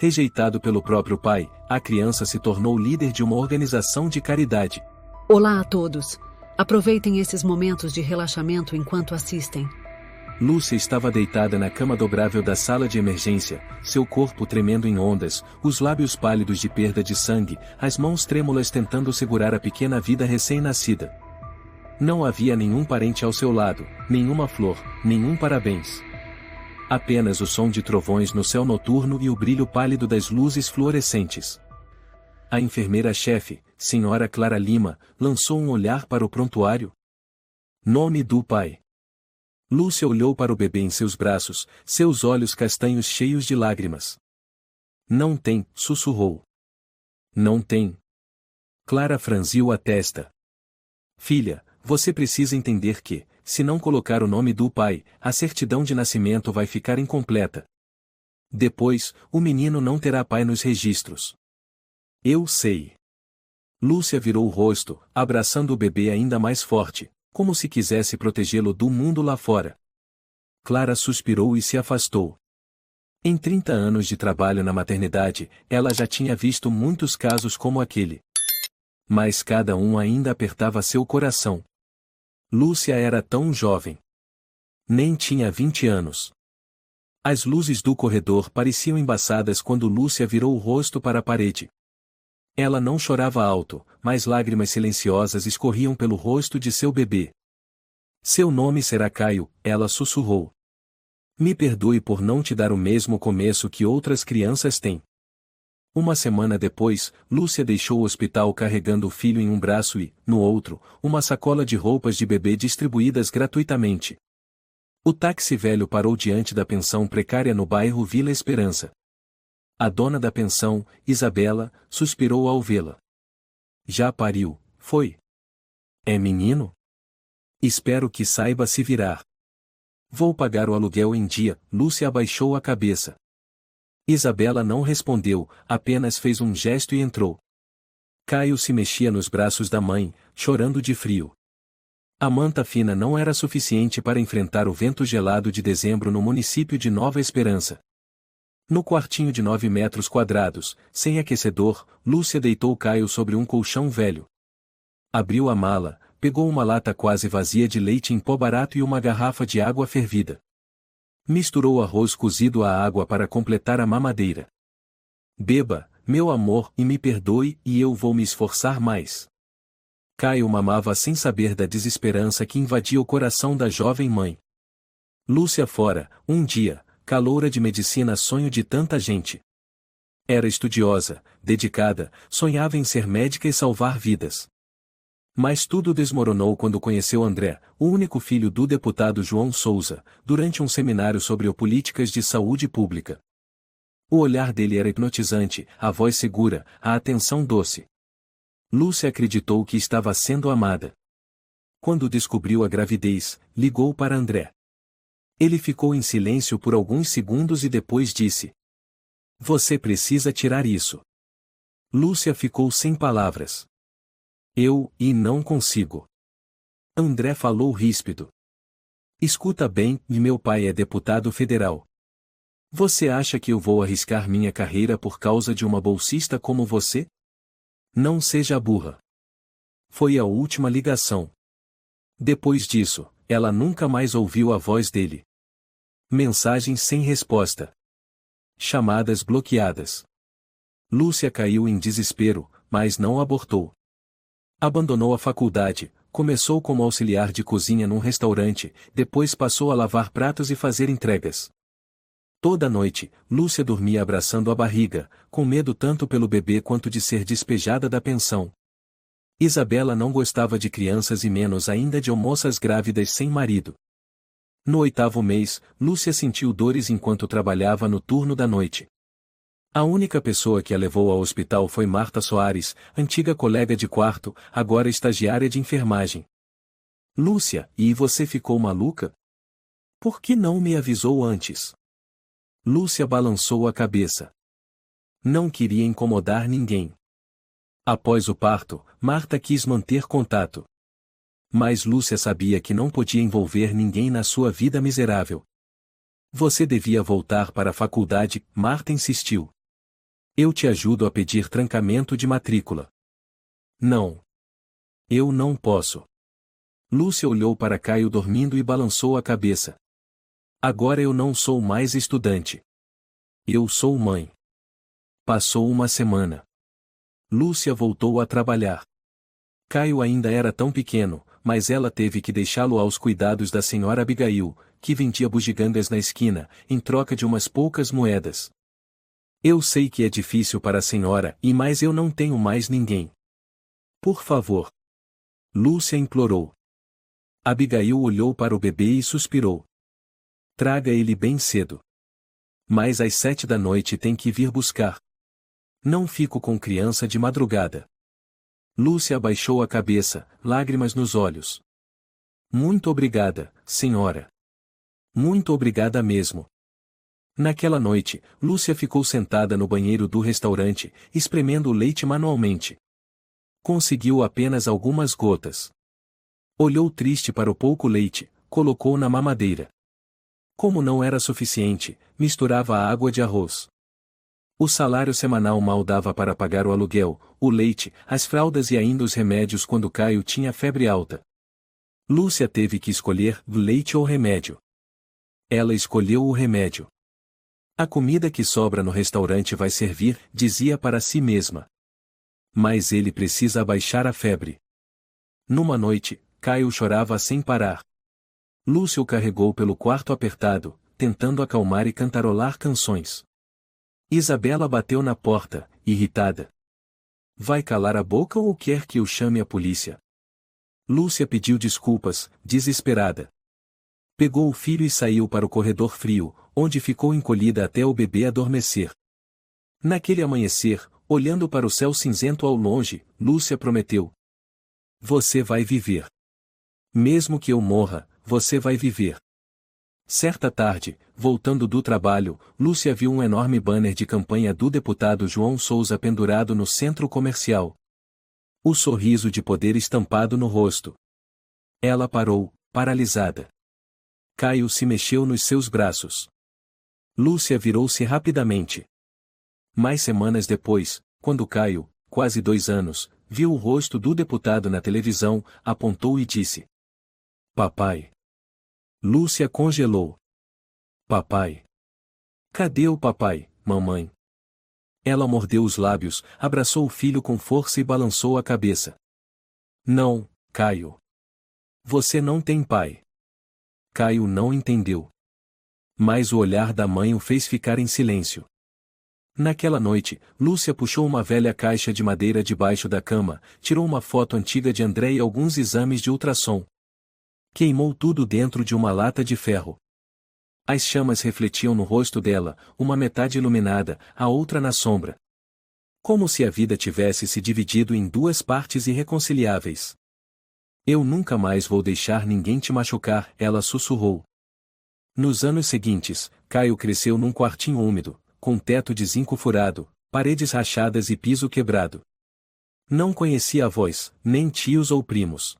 Rejeitado pelo próprio pai, a criança se tornou líder de uma organização de caridade. Olá a todos. Aproveitem esses momentos de relaxamento enquanto assistem. Lúcia estava deitada na cama dobrável da sala de emergência, seu corpo tremendo em ondas, os lábios pálidos de perda de sangue, as mãos trêmulas tentando segurar a pequena vida recém-nascida. Não havia nenhum parente ao seu lado, nenhuma flor, nenhum parabéns. Apenas o som de trovões no céu noturno e o brilho pálido das luzes fluorescentes. A enfermeira-chefe, Sra. Clara Lima, lançou um olhar para o prontuário. Nome do pai. Lúcia olhou para o bebê em seus braços, seus olhos castanhos cheios de lágrimas. Não tem, sussurrou. Não tem. Clara franziu a testa. Filha, você precisa entender que, se não colocar o nome do pai, a certidão de nascimento vai ficar incompleta. Depois, o menino não terá pai nos registros. Eu sei. Lúcia virou o rosto, abraçando o bebê ainda mais forte, como se quisesse protegê-lo do mundo lá fora. Clara suspirou e se afastou. Em 30 anos de trabalho na maternidade, ela já tinha visto muitos casos como aquele. Mas cada um ainda apertava seu coração. Lúcia era tão jovem. Nem tinha 20 anos. As luzes do corredor pareciam embaçadas quando Lúcia virou o rosto para a parede. Ela não chorava alto, mas lágrimas silenciosas escorriam pelo rosto de seu bebê. Seu nome será Caio, ela sussurrou. Me perdoe por não te dar o mesmo começo que outras crianças têm. Uma semana depois, Lúcia deixou o hospital carregando o filho em um braço e, no outro, uma sacola de roupas de bebê distribuídas gratuitamente. O táxi velho parou diante da pensão precária no bairro Vila Esperança. A dona da pensão, Isabela, suspirou ao vê-la. Já pariu, foi? É menino? Espero que saiba se virar. Vou pagar o aluguel em dia, Lúcia abaixou a cabeça. Isabela não respondeu, apenas fez um gesto e entrou. Caio se mexia nos braços da mãe, chorando de frio. A manta fina não era suficiente para enfrentar o vento gelado de dezembro no município de Nova Esperança. No quartinho de 9 metros quadrados, sem aquecedor, Lúcia deitou Caio sobre um colchão velho. Abriu a mala, pegou uma lata quase vazia de leite em pó barato e uma garrafa de água fervida. Misturou arroz cozido à água para completar a mamadeira. Beba, meu amor, e me perdoe, e eu vou me esforçar mais. Caio mamava sem saber da desesperança que invadia o coração da jovem mãe. Lúcia fora, um dia, caloura de medicina sonho de tanta gente. Era estudiosa, dedicada, sonhava em ser médica e salvar vidas. Mas tudo desmoronou quando conheceu André, o único filho do deputado João Souza, durante um seminário sobre políticas de saúde pública. O olhar dele era hipnotizante, a voz segura, a atenção doce. Lúcia acreditou que estava sendo amada. Quando descobriu a gravidez, ligou para André. Ele ficou em silêncio por alguns segundos e depois disse: Você precisa tirar isso. Lúcia ficou sem palavras. Não consigo. André falou ríspido. Escuta bem, meu pai é deputado federal. Você acha que eu vou arriscar minha carreira por causa de uma bolsista como você? Não seja burra. Foi a última ligação. Depois disso, ela nunca mais ouviu a voz dele. Mensagens sem resposta. Chamadas bloqueadas. Lúcia caiu em desespero, mas não abortou. Abandonou a faculdade, começou como auxiliar de cozinha num restaurante, depois passou a lavar pratos e fazer entregas. Toda noite, Lúcia dormia abraçando a barriga, com medo tanto pelo bebê quanto de ser despejada da pensão. Isabela não gostava de crianças e menos ainda de moças grávidas sem marido. No 8º mês, Lúcia sentiu dores enquanto trabalhava no turno da noite. A única pessoa que a levou ao hospital foi Marta Soares, antiga colega de quarto, agora estagiária de enfermagem. Lúcia, e você ficou maluca? Por que não me avisou antes? Lúcia balançou a cabeça. Não queria incomodar ninguém. Após o parto, Marta quis manter contato. Mas Lúcia sabia que não podia envolver ninguém na sua vida miserável. Você devia voltar para a faculdade, Marta insistiu. Eu te ajudo a pedir trancamento de matrícula. Não. Eu não posso. Lúcia olhou para Caio dormindo e balançou a cabeça. Agora eu não sou mais estudante. Eu sou mãe. Passou uma semana. Lúcia voltou a trabalhar. Caio ainda era tão pequeno, mas ela teve que deixá-lo aos cuidados da senhora Abigail, que vendia bugigangas na esquina, em troca de umas poucas moedas. Eu sei que é difícil para a senhora, mas eu não tenho mais ninguém. Por favor. Lúcia implorou. Abigail olhou para o bebê e suspirou. Traga ele bem cedo. Mas às 7 da noite tem que vir buscar. Não fico com criança de madrugada. Lúcia abaixou a cabeça, lágrimas nos olhos. Muito obrigada, senhora. Muito obrigada mesmo. Naquela noite, Lúcia ficou sentada no banheiro do restaurante, espremendo o leite manualmente. Conseguiu apenas algumas gotas. Olhou triste para o pouco leite, colocou na mamadeira. Como não era suficiente, misturava a água de arroz. O salário semanal mal dava para pagar o aluguel, o leite, as fraldas e ainda os remédios quando Caio tinha febre alta. Lúcia teve que escolher leite ou remédio. Ela escolheu o remédio. A comida que sobra no restaurante vai servir, dizia para si mesma. Mas ele precisa abaixar a febre. Numa noite, Caio chorava sem parar. Lúcia o carregou pelo quarto apertado, tentando acalmar e cantarolar canções. Isabela bateu na porta, irritada. Vai calar a boca ou quer que eu chame a polícia? Lúcia pediu desculpas, desesperada. Pegou o filho e saiu para o corredor frio, onde ficou encolhida até o bebê adormecer. Naquele amanhecer, olhando para o céu cinzento ao longe, Lúcia prometeu. Você vai viver. Mesmo que eu morra, você vai viver. Certa tarde, voltando do trabalho, Lúcia viu um enorme banner de campanha do deputado João Souza pendurado no centro comercial. O sorriso de poder estampado no rosto. Ela parou, paralisada. Caio se mexeu nos seus braços. Lúcia virou-se rapidamente. Mais semanas depois, quando Caio, quase 2 anos, viu o rosto do deputado na televisão, apontou e disse: Papai. Lúcia congelou. Papai. Cadê o papai, mamãe? Ela mordeu os lábios, abraçou o filho com força e balançou a cabeça. Não, Caio. Você não tem pai. Caio não entendeu. Mas o olhar da mãe o fez ficar em silêncio. Naquela noite, Lúcia puxou uma velha caixa de madeira debaixo da cama, tirou uma foto antiga de André e alguns exames de ultrassom. Queimou tudo dentro de uma lata de ferro. As chamas refletiam no rosto dela, uma metade iluminada, a outra na sombra. Como se a vida tivesse se dividido em 2 partes irreconciliáveis. Eu nunca mais vou deixar ninguém te machucar, ela sussurrou. Nos anos seguintes, Caio cresceu num quartinho úmido, com teto de zinco furado, paredes rachadas e piso quebrado. Não conhecia avós, nem tios ou primos.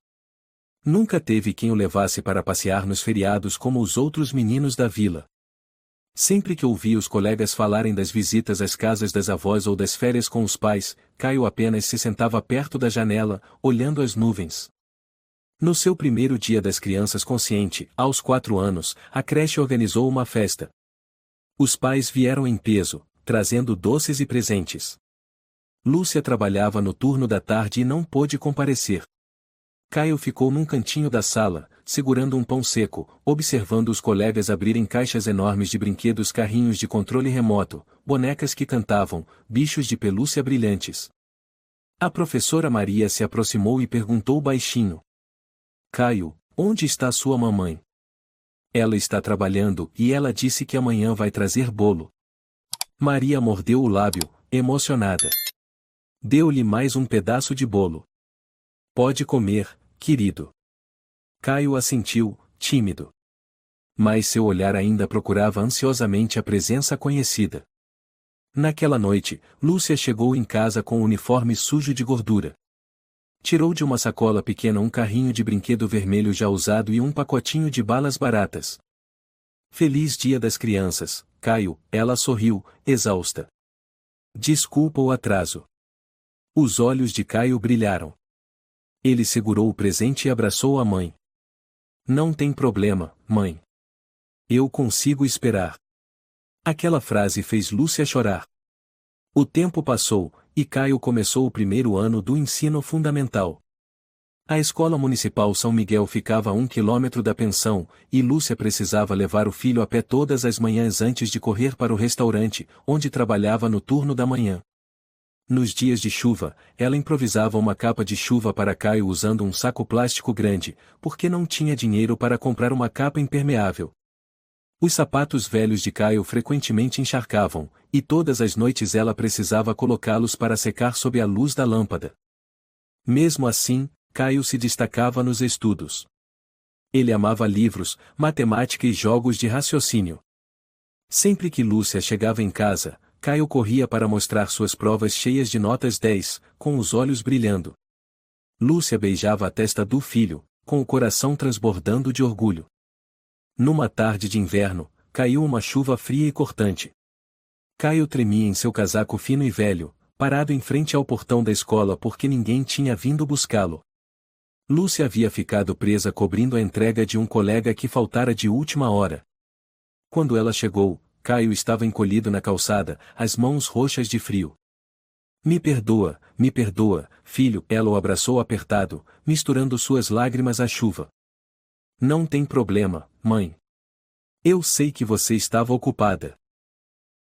Nunca teve quem o levasse para passear nos feriados como os outros meninos da vila. Sempre que ouvia os colegas falarem das visitas às casas das avós ou das férias com os pais, Caio apenas se sentava perto da janela, olhando as nuvens. No seu primeiro dia das crianças consciente, aos 4 anos, a creche organizou uma festa. Os pais vieram em peso, trazendo doces e presentes. Lúcia trabalhava no turno da tarde e não pôde comparecer. Caio ficou num cantinho da sala, segurando um pão seco, observando os colegas abrirem caixas enormes de brinquedos, carrinhos de controle remoto, bonecas que cantavam, bichos de pelúcia brilhantes. A professora Maria se aproximou e perguntou baixinho. Caio, onde está sua mamãe? Ela está trabalhando e ela disse que amanhã vai trazer bolo. Maria mordeu o lábio, emocionada. Deu-lhe mais um pedaço de bolo. Pode comer, querido. Caio assentiu, tímido. Mas seu olhar ainda procurava ansiosamente a presença conhecida. Naquela noite, Lúcia chegou em casa com o uniforme sujo de gordura. Tirou de uma sacola pequena um carrinho de brinquedo vermelho já usado e um pacotinho de balas baratas. Feliz Dia das Crianças, Caio, ela sorriu, exausta. Desculpa o atraso. Os olhos de Caio brilharam. Ele segurou o presente e abraçou a mãe. Não tem problema, mãe. Eu consigo esperar. Aquela frase fez Lúcia chorar. O tempo passou, e Caio começou o primeiro ano do ensino fundamental. A escola municipal São Miguel ficava a 1 quilômetro da pensão, e Lúcia precisava levar o filho a pé todas as manhãs antes de correr para o restaurante, onde trabalhava no turno da manhã. Nos dias de chuva, ela improvisava uma capa de chuva para Caio usando um saco plástico grande, porque não tinha dinheiro para comprar uma capa impermeável. Os sapatos velhos de Caio frequentemente encharcavam, e todas as noites ela precisava colocá-los para secar sob a luz da lâmpada. Mesmo assim, Caio se destacava nos estudos. Ele amava livros, matemática e jogos de raciocínio. Sempre que Lúcia chegava em casa, Caio corria para mostrar suas provas cheias de notas 10, com os olhos brilhando. Lúcia beijava a testa do filho, com o coração transbordando de orgulho. Numa tarde de inverno, caiu uma chuva fria e cortante. Caio tremia em seu casaco fino e velho, parado em frente ao portão da escola porque ninguém tinha vindo buscá-lo. Lúcia havia ficado presa cobrindo a entrega de um colega que faltara de última hora. Quando ela chegou, Caio estava encolhido na calçada, as mãos roxas de frio. Me perdoa, filho, ela o abraçou apertado, misturando suas lágrimas à chuva. Não tem problema, mãe. Eu sei que você estava ocupada.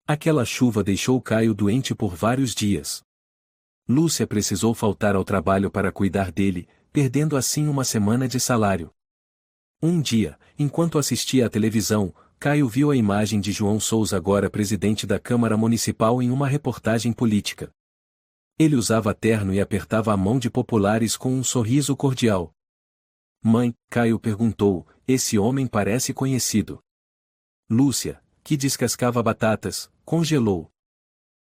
Aquela chuva deixou Caio doente por vários dias. Lúcia precisou faltar ao trabalho para cuidar dele, perdendo assim uma semana de salário. Um dia, enquanto assistia à televisão, Caio viu a imagem de João Souza, agora presidente da Câmara Municipal, em uma reportagem política. Ele usava terno e apertava a mão de populares com um sorriso cordial. Mãe, Caio perguntou, esse homem parece conhecido. Lúcia, que descascava batatas, congelou.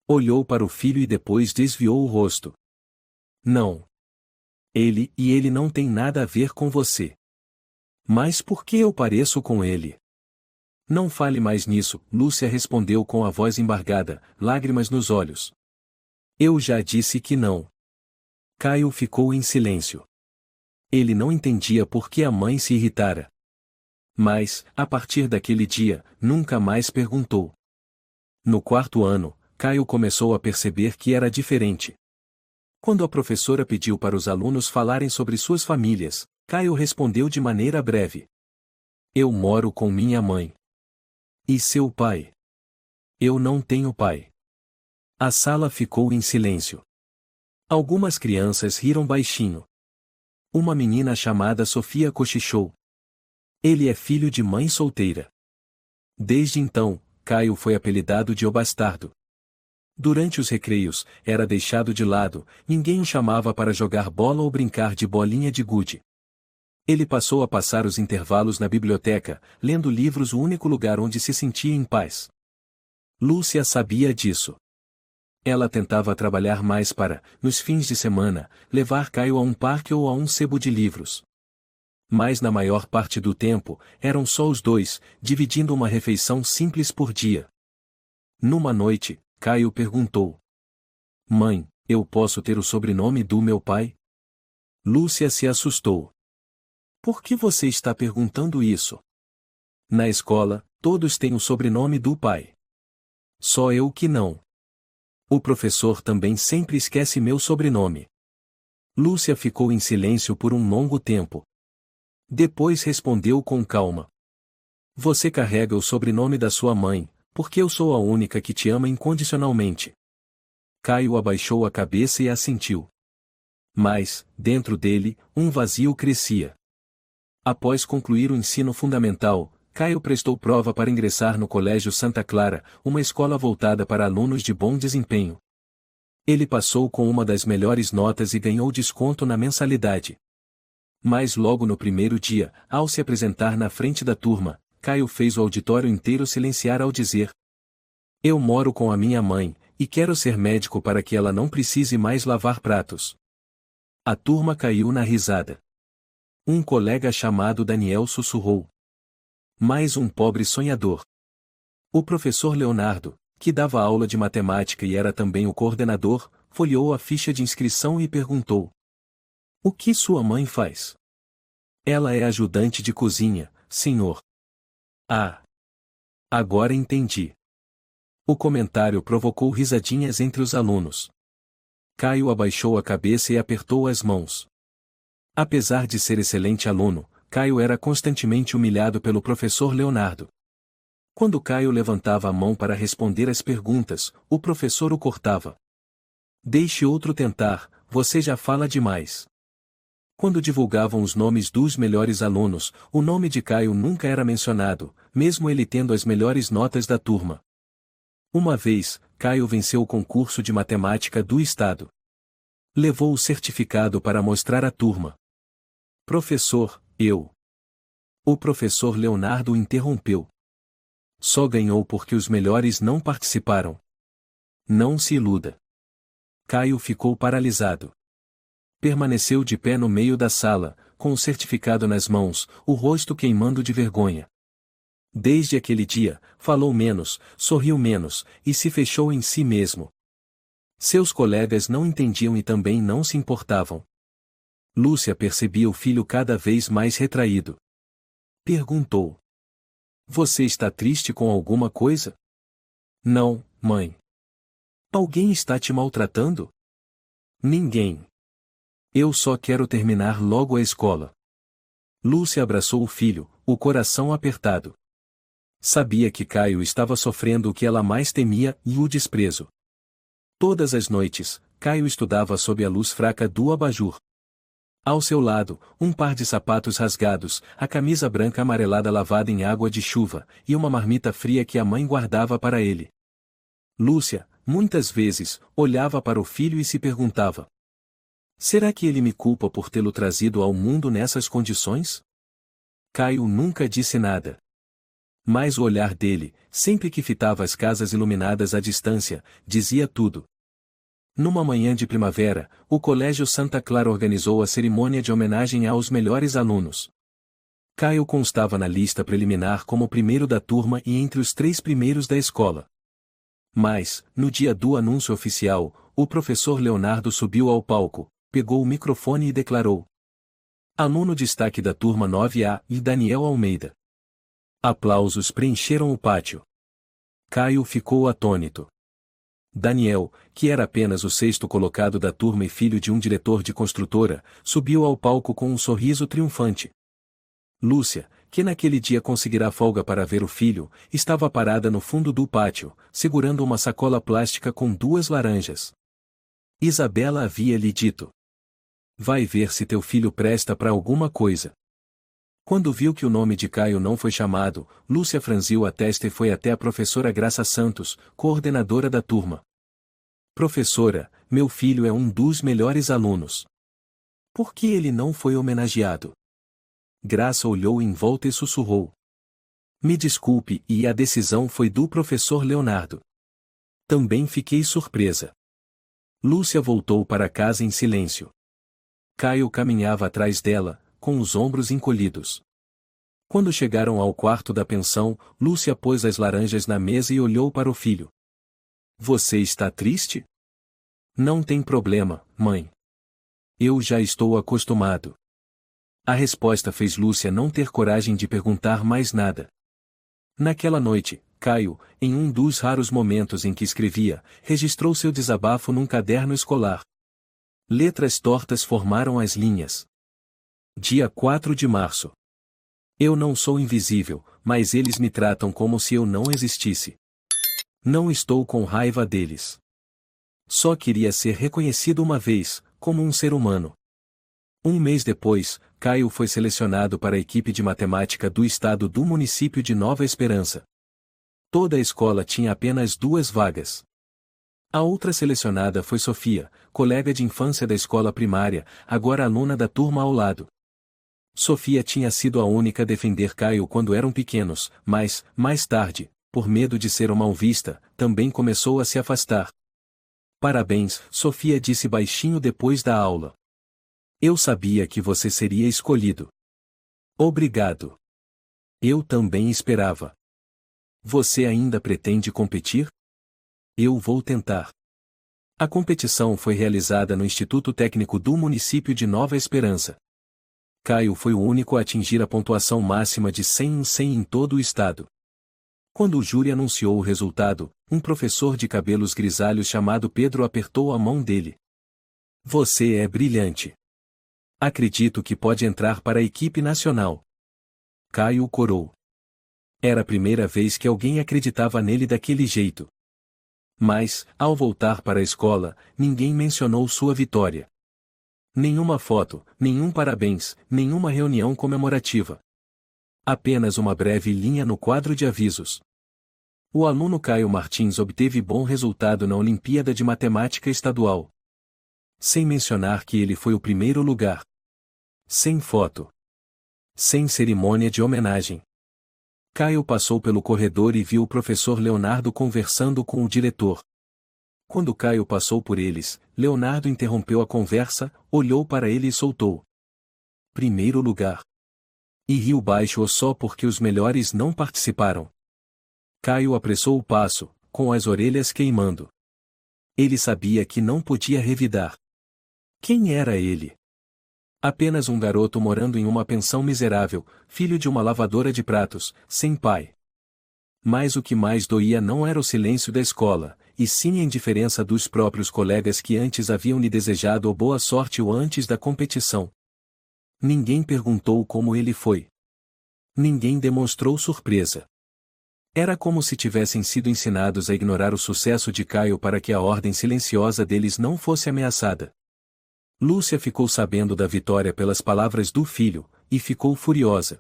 Olhou para o filho e depois desviou o rosto. Não. Ele não tem nada a ver com você. Mas por que eu pareço com ele? Não fale mais nisso, Lúcia respondeu com a voz embargada, lágrimas nos olhos. Eu já disse que não. Caio ficou em silêncio. Ele não entendia por que a mãe se irritara. Mas, a partir daquele dia, nunca mais perguntou. No quarto ano, Caio começou a perceber que era diferente. Quando a professora pediu para os alunos falarem sobre suas famílias, Caio respondeu de maneira breve. Eu moro com minha mãe. E seu pai? Eu não tenho pai. A sala ficou em silêncio. Algumas crianças riram baixinho. Uma menina chamada Sofia cochichou. Ele é filho de mãe solteira. Desde então, Caio foi apelidado de O Bastardo. Durante os recreios, era deixado de lado, ninguém o chamava para jogar bola ou brincar de bolinha de gude. Ele passou a passar os intervalos na biblioteca, lendo livros, o único lugar onde se sentia em paz. Lúcia sabia disso. Ela tentava trabalhar mais para, nos fins de semana, levar Caio a um parque ou a um sebo de livros. Mas na maior parte do tempo, eram só os dois, dividindo uma refeição simples por dia. Numa noite, Caio perguntou. Mãe, eu posso ter o sobrenome do meu pai? Lúcia se assustou. Por que você está perguntando isso? Na escola, todos têm o sobrenome do pai. Só eu que não. O professor também sempre esquece meu sobrenome. Lúcia ficou em silêncio por um longo tempo. Depois respondeu com calma. Você carrega o sobrenome da sua mãe, porque eu sou a única que te ama incondicionalmente. Caio abaixou a cabeça e assentiu. Mas, dentro dele, um vazio crescia. Após concluir o ensino fundamental, Caio prestou prova para ingressar no Colégio Santa Clara, uma escola voltada para alunos de bom desempenho. Ele passou com uma das melhores notas e ganhou desconto na mensalidade. Mas logo no primeiro dia, ao se apresentar na frente da turma, Caio fez o auditório inteiro silenciar ao dizer: Eu moro com a minha mãe, e quero ser médico para que ela não precise mais lavar pratos. A turma caiu na risada. Um colega chamado Daniel sussurrou. Mais um pobre sonhador. O professor Leonardo, que dava aula de matemática e era também o coordenador, folheou a ficha de inscrição e perguntou: "O que sua mãe faz?" "Ela é ajudante de cozinha, senhor." "Ah! Agora entendi." O comentário provocou risadinhas entre os alunos. Caio abaixou a cabeça e apertou as mãos. Apesar de ser excelente aluno, Caio era constantemente humilhado pelo professor Leonardo. Quando Caio levantava a mão para responder às perguntas, o professor o cortava. "Deixe outro tentar, você já fala demais." Quando divulgavam os nomes dos melhores alunos, o nome de Caio nunca era mencionado, mesmo ele tendo as melhores notas da turma. Uma vez, Caio venceu o concurso de matemática do estado. Levou o certificado para mostrar à turma. "Professor, eu." O professor Leonardo o interrompeu. "Só ganhou porque os melhores não participaram. Não se iluda." Caio ficou paralisado. Permaneceu de pé no meio da sala, com o certificado nas mãos, o rosto queimando de vergonha. Desde aquele dia, falou menos, sorriu menos, e se fechou em si mesmo. Seus colegas não entendiam e também não se importavam. Lúcia percebia o filho cada vez mais retraído. Perguntou: "Você está triste com alguma coisa?" "Não, mãe." "Alguém está te maltratando?" "Ninguém. Eu só quero terminar logo a escola." Lúcia abraçou o filho, o coração apertado. Sabia que Caio estava sofrendo o que ela mais temia, e o desprezo. Todas as noites, Caio estudava sob a luz fraca do abajur. Ao seu lado, um par de sapatos rasgados, a camisa branca amarelada lavada em água de chuva, e uma marmita fria que a mãe guardava para ele. Lúcia, muitas vezes, olhava para o filho e se perguntava: será que ele me culpa por tê-lo trazido ao mundo nessas condições? Caio nunca disse nada. Mas o olhar dele, sempre que fitava as casas iluminadas à distância, dizia tudo. Numa manhã de primavera, o Colégio Santa Clara organizou a cerimônia de homenagem aos melhores alunos. Caio constava na lista preliminar como o primeiro da turma e entre os 3 primeiros da escola. Mas, no dia do anúncio oficial, o professor Leonardo subiu ao palco, pegou o microfone e declarou: aluno destaque da turma 9A, e Daniel Almeida. Aplausos preencheram o pátio. Caio ficou atônito. Daniel, que era apenas o 6º colocado da turma e filho de um diretor de construtora, subiu ao palco com um sorriso triunfante. Lúcia, que naquele dia conseguirá folga para ver o filho, estava parada no fundo do pátio, segurando uma sacola plástica com 2 laranjas. Isabela havia lhe dito: vai ver se teu filho presta para alguma coisa. Quando viu que o nome de Caio não foi chamado, Lúcia franziu a testa e foi até a professora Graça Santos, coordenadora da turma. Professora, meu filho é um dos melhores alunos. Por que ele não foi homenageado? Graça olhou em volta e sussurrou: me desculpe, e a decisão foi do professor Leonardo. Também fiquei surpresa. Lúcia voltou para casa em silêncio. Caio caminhava atrás dela, com os ombros encolhidos. Quando chegaram ao quarto da pensão, Lúcia pôs as laranjas na mesa e olhou para o filho. Você está triste? Não tem problema, mãe. Eu já estou acostumado. A resposta fez Lúcia não ter coragem de perguntar mais nada. Naquela noite, Caio, em um dos raros momentos em que escrevia, registrou seu desabafo num caderno escolar. Letras tortas formaram as linhas. Dia 4 de março. Eu não sou invisível, mas eles me tratam como se eu não existisse. Não estou com raiva deles. Só queria ser reconhecido uma vez, como um ser humano. Um mês depois, Caio foi selecionado para a equipe de matemática do estado do município de Nova Esperança. Toda a escola tinha apenas 2 vagas. A outra selecionada foi Sofia, colega de infância da escola primária, agora aluna da turma ao lado. Sofia tinha sido a única a defender Caio quando eram pequenos, mas, mais tarde, por medo de ser mal vista, também começou a se afastar. Parabéns, Sofia disse baixinho depois da aula. Eu sabia que você seria escolhido. Obrigado. Eu também esperava. Você ainda pretende competir? Eu vou tentar. A competição foi realizada no Instituto Técnico do município de Nova Esperança. Caio foi o único a atingir a pontuação máxima de 100 em 100 em todo o estado. Quando o júri anunciou o resultado, um professor de cabelos grisalhos chamado Pedro apertou a mão dele. Você é brilhante. Acredito que pode entrar para a equipe nacional. Caio corou. Era a primeira vez que alguém acreditava nele daquele jeito. Mas, ao voltar para a escola, ninguém mencionou sua vitória. Nenhuma foto, nenhum parabéns, nenhuma reunião comemorativa. Apenas uma breve linha no quadro de avisos. O aluno Caio Martins obteve bom resultado na Olimpíada de Matemática Estadual. Sem mencionar que ele foi o primeiro lugar. Sem foto. Sem cerimônia de homenagem. Caio passou pelo corredor e viu o professor Leonardo conversando com o diretor. Quando Caio passou por eles, Leonardo interrompeu a conversa, olhou para ele e soltou: primeiro lugar. E riu baixo só porque os melhores não participaram. Caio apressou o passo, com as orelhas queimando. Ele sabia que não podia revidar. Quem era ele? Apenas um garoto morando em uma pensão miserável, filho de uma lavadora de pratos, sem pai. Mas o que mais doía não era o silêncio da escola, e sim a indiferença dos próprios colegas que antes haviam lhe desejado boa sorte ou antes da competição. Ninguém perguntou como ele foi. Ninguém demonstrou surpresa. Era como se tivessem sido ensinados a ignorar o sucesso de Caio para que a ordem silenciosa deles não fosse ameaçada. Lúcia ficou sabendo da vitória pelas palavras do filho, e ficou furiosa.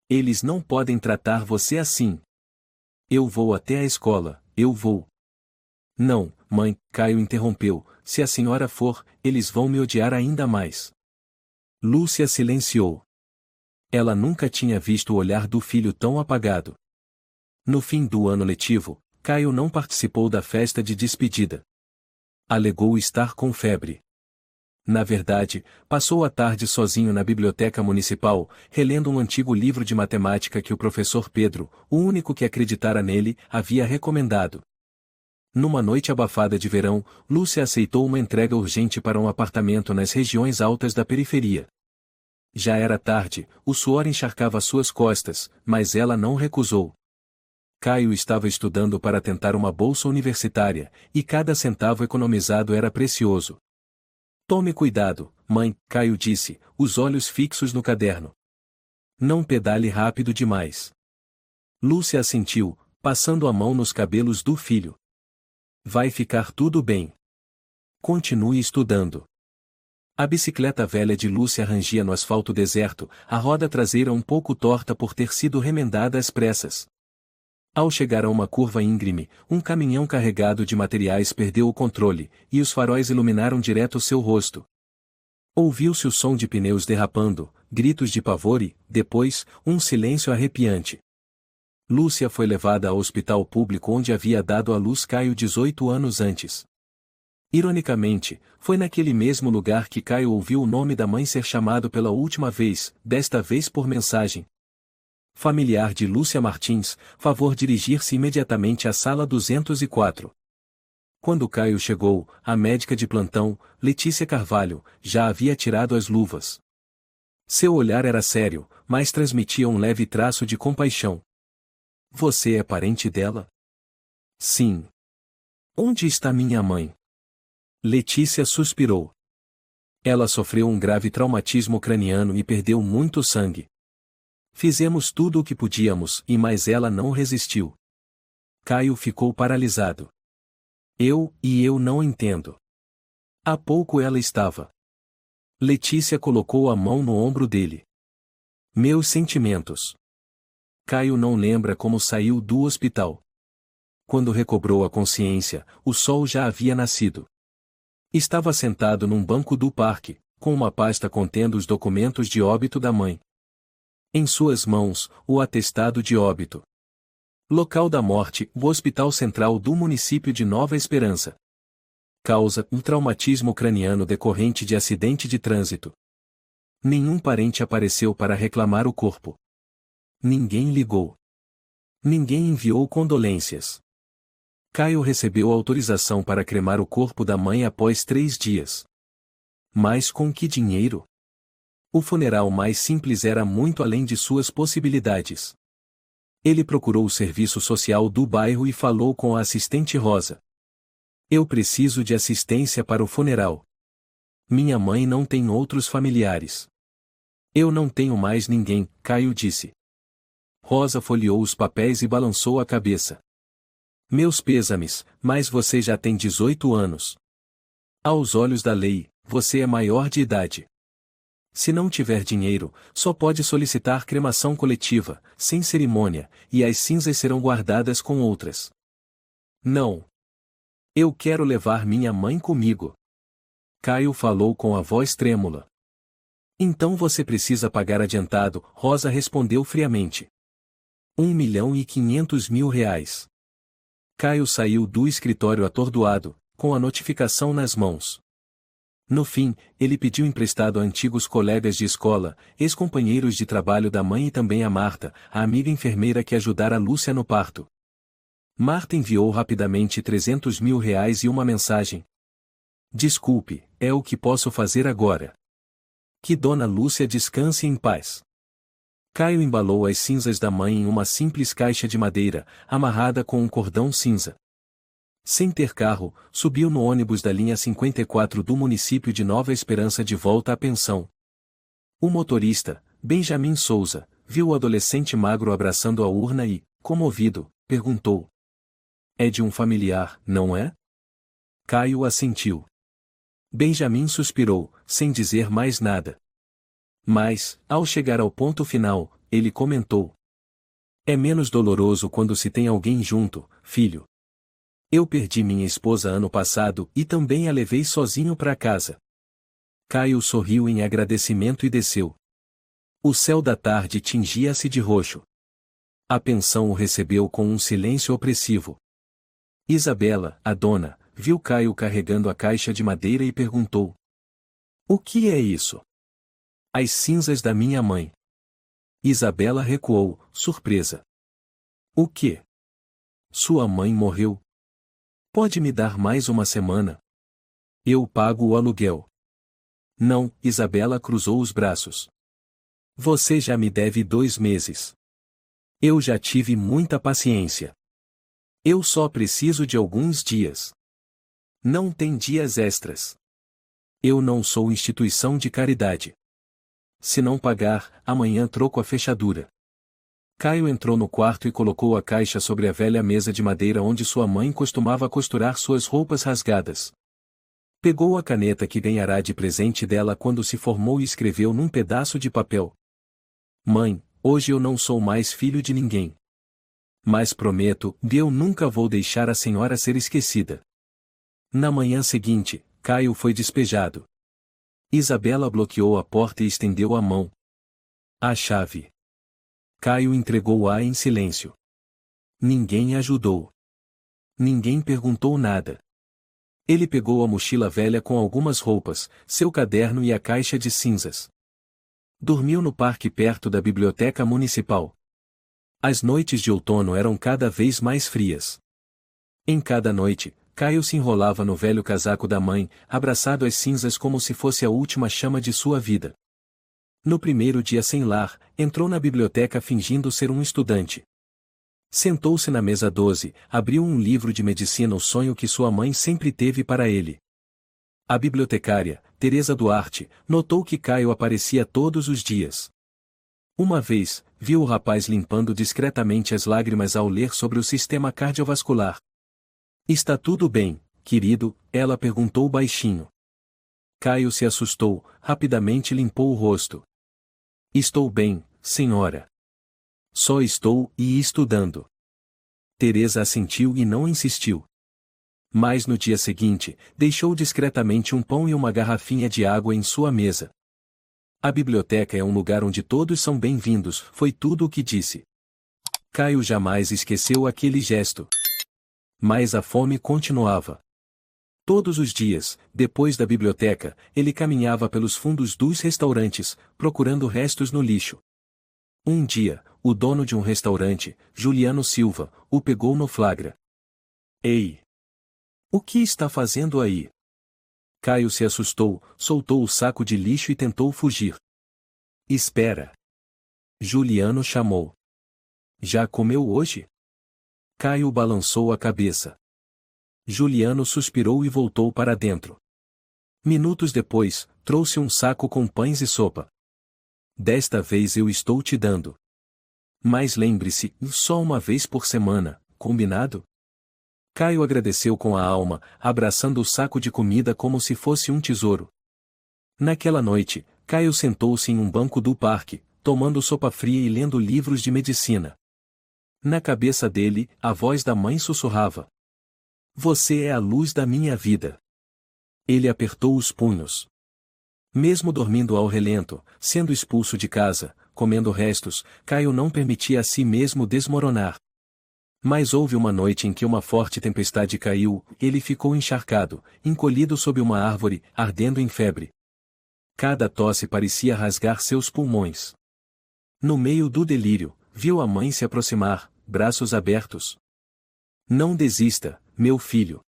Eles não podem tratar você assim. Eu vou até a escola, eu vou. Não, mãe, Caio interrompeu, se a senhora for, eles vão me odiar ainda mais. Lúcia silenciou. Ela nunca tinha visto o olhar do filho tão apagado. No fim do ano letivo, Caio não participou da festa de despedida. Alegou estar com febre. Na verdade, passou a tarde sozinho na biblioteca municipal, relendo um antigo livro de matemática que o professor Pedro, o único que acreditara nele, havia recomendado. Numa noite abafada de verão, Lúcia aceitou uma entrega urgente para um apartamento nas regiões altas da periferia. Já era tarde, o suor encharcava suas costas, mas ela não recusou. Caio estava estudando para tentar uma bolsa universitária, e cada centavo economizado era precioso. Tome cuidado, mãe, Caio disse, os olhos fixos no caderno. Não pedale rápido demais. Lúcia assentiu, passando a mão nos cabelos do filho. Vai ficar tudo bem. Continue estudando. A bicicleta velha de Lúcia rangia no asfalto deserto, a roda traseira um pouco torta por ter sido remendada às pressas. Ao chegar a uma curva íngreme, um caminhão carregado de materiais perdeu o controle, e os faróis iluminaram direto seu rosto. Ouviu-se o som de pneus derrapando, gritos de pavor e, depois, um silêncio arrepiante. Lúcia foi levada ao hospital público onde havia dado à luz Caio 18 anos antes. Ironicamente, foi naquele mesmo lugar que Caio ouviu o nome da mãe ser chamado pela última vez, desta vez por mensagem. Familiar de Lúcia Martins, favor dirigir-se imediatamente à sala 204. Quando Caio chegou, a médica de plantão, Letícia Carvalho, já havia tirado as luvas. Seu olhar era sério, mas transmitia um leve traço de compaixão. Você é parente dela? Sim. Onde está minha mãe? Letícia suspirou. Ela sofreu um grave traumatismo craniano e perdeu muito sangue. Fizemos tudo o que podíamos, mas ela não resistiu. Caio ficou paralisado. Eu não entendo. Há pouco ela estava. Letícia colocou a mão no ombro dele. Meus sentimentos. Caio não lembra como saiu do hospital. Quando recobrou a consciência, o sol já havia nascido. Estava sentado num banco do parque, com uma pasta contendo os documentos de óbito da mãe. Em suas mãos, o atestado de óbito. Local da morte, o Hospital Central do município de Nova Esperança. Causa, um traumatismo craniano decorrente de acidente de trânsito. Nenhum parente apareceu para reclamar o corpo. Ninguém ligou. Ninguém enviou condolências. Caio recebeu autorização para cremar o corpo da mãe após 3 dias. Mas com que dinheiro? O funeral mais simples era muito além de suas possibilidades. Ele procurou o serviço social do bairro e falou com a assistente Rosa. Eu preciso de assistência para o funeral. Minha mãe não tem outros familiares. Eu não tenho mais ninguém, Caio disse. Rosa folheou os papéis e balançou a cabeça. Meus pêsames, mas você já tem 18 anos. Aos olhos da lei, você é maior de idade. Se não tiver dinheiro, só pode solicitar cremação coletiva, sem cerimônia, e as cinzas serão guardadas com outras. Não. Eu quero levar minha mãe comigo. Caio falou com a voz trêmula. Então você precisa pagar adiantado, Rosa respondeu friamente. 1.500.000 reais. Caio saiu do escritório atordoado, com a notificação nas mãos. No fim, ele pediu emprestado a antigos colegas de escola, ex-companheiros de trabalho da mãe e também a Marta, a amiga enfermeira que ajudara Lúcia no parto. Marta enviou rapidamente 300.000 reais e uma mensagem. Desculpe, é o que posso fazer agora. Que Dona Lúcia descanse em paz. Caio embalou as cinzas da mãe em uma simples caixa de madeira, amarrada com um cordão cinza. Sem ter carro, subiu no ônibus da linha 54 do município de Nova Esperança de volta à pensão. O motorista, Benjamin Souza, viu o adolescente magro abraçando a urna e, comovido, perguntou. É de um familiar, não é? Caio assentiu. Benjamin suspirou, sem dizer mais nada. Mas, ao chegar ao ponto final, ele comentou. É menos doloroso quando se tem alguém junto, filho. Eu perdi minha esposa ano passado e também a levei sozinho para casa. Caio sorriu em agradecimento e desceu. O céu da tarde tingia-se de roxo. A pensão o recebeu com um silêncio opressivo. Isabela, a dona, viu Caio carregando a caixa de madeira e perguntou. O que é isso? As cinzas da minha mãe. Isabela recuou, surpresa. O quê? Sua mãe morreu? Pode me dar mais uma semana? Eu pago o aluguel. Não, Isabela cruzou os braços. Você já me deve 2 meses. Eu já tive muita paciência. Eu só preciso de alguns dias. Não tem dias extras. Eu não sou instituição de caridade. Se não pagar, amanhã troco a fechadura. Caio entrou no quarto e colocou a caixa sobre a velha mesa de madeira onde sua mãe costumava costurar suas roupas rasgadas. Pegou a caneta que ganhará de presente dela quando se formou e escreveu num pedaço de papel. Mãe, hoje eu não sou mais filho de ninguém. Mas prometo que eu nunca vou deixar a senhora ser esquecida. Na manhã seguinte, Caio foi despejado. Isabela bloqueou a porta e estendeu a mão. A chave. Caio entregou-a em silêncio. Ninguém ajudou. Ninguém perguntou nada. Ele pegou a mochila velha com algumas roupas, seu caderno e a caixa de cinzas. Dormiu no parque perto da biblioteca municipal. As noites de outono eram cada vez mais frias. Em cada noite, Caio se enrolava no velho casaco da mãe, abraçado às cinzas como se fosse a última chama de sua vida. No primeiro dia sem lar, entrou na biblioteca fingindo ser um estudante. Sentou-se na mesa 12, abriu um livro de medicina, o sonho que sua mãe sempre teve para ele. A bibliotecária, Teresa Duarte, notou que Caio aparecia todos os dias. Uma vez, viu o rapaz limpando discretamente as lágrimas ao ler sobre o sistema cardiovascular. Está tudo bem, querido? Ela perguntou baixinho. Caio se assustou, rapidamente limpou o rosto. Estou bem, senhora. Só estou estudando. Teresa assentiu e não insistiu. Mas no dia seguinte, deixou discretamente um pão e uma garrafinha de água em sua mesa. A biblioteca é um lugar onde todos são bem-vindos, foi tudo o que disse. Caio jamais esqueceu aquele gesto. Mas a fome continuava. Todos os dias, depois da biblioteca, ele caminhava pelos fundos dos restaurantes, procurando restos no lixo. Um dia, o dono de um restaurante, Juliano Silva, o pegou no flagra. Ei! O que está fazendo aí? Caio se assustou, soltou o saco de lixo e tentou fugir. Espera! Juliano chamou. Já comeu hoje? Caio balançou a cabeça. Juliano suspirou e voltou para dentro. Minutos depois, trouxe um saco com pães e sopa. Desta vez eu estou te dando. Mas lembre-se, só uma vez por semana, combinado? Caio agradeceu com a alma, abraçando o saco de comida como se fosse um tesouro. Naquela noite, Caio sentou-se em um banco do parque, tomando sopa fria e lendo livros de medicina. Na cabeça dele, a voz da mãe sussurrava: Você é a luz da minha vida. Ele apertou os punhos. Mesmo dormindo ao relento, sendo expulso de casa, comendo restos, Caio não permitia a si mesmo desmoronar. Mas houve uma noite em que uma forte tempestade caiu, ele ficou encharcado, encolhido sob uma árvore, ardendo em febre. Cada tosse parecia rasgar seus pulmões. No meio do delírio, viu a mãe se aproximar, braços abertos. Não desista, meu filho.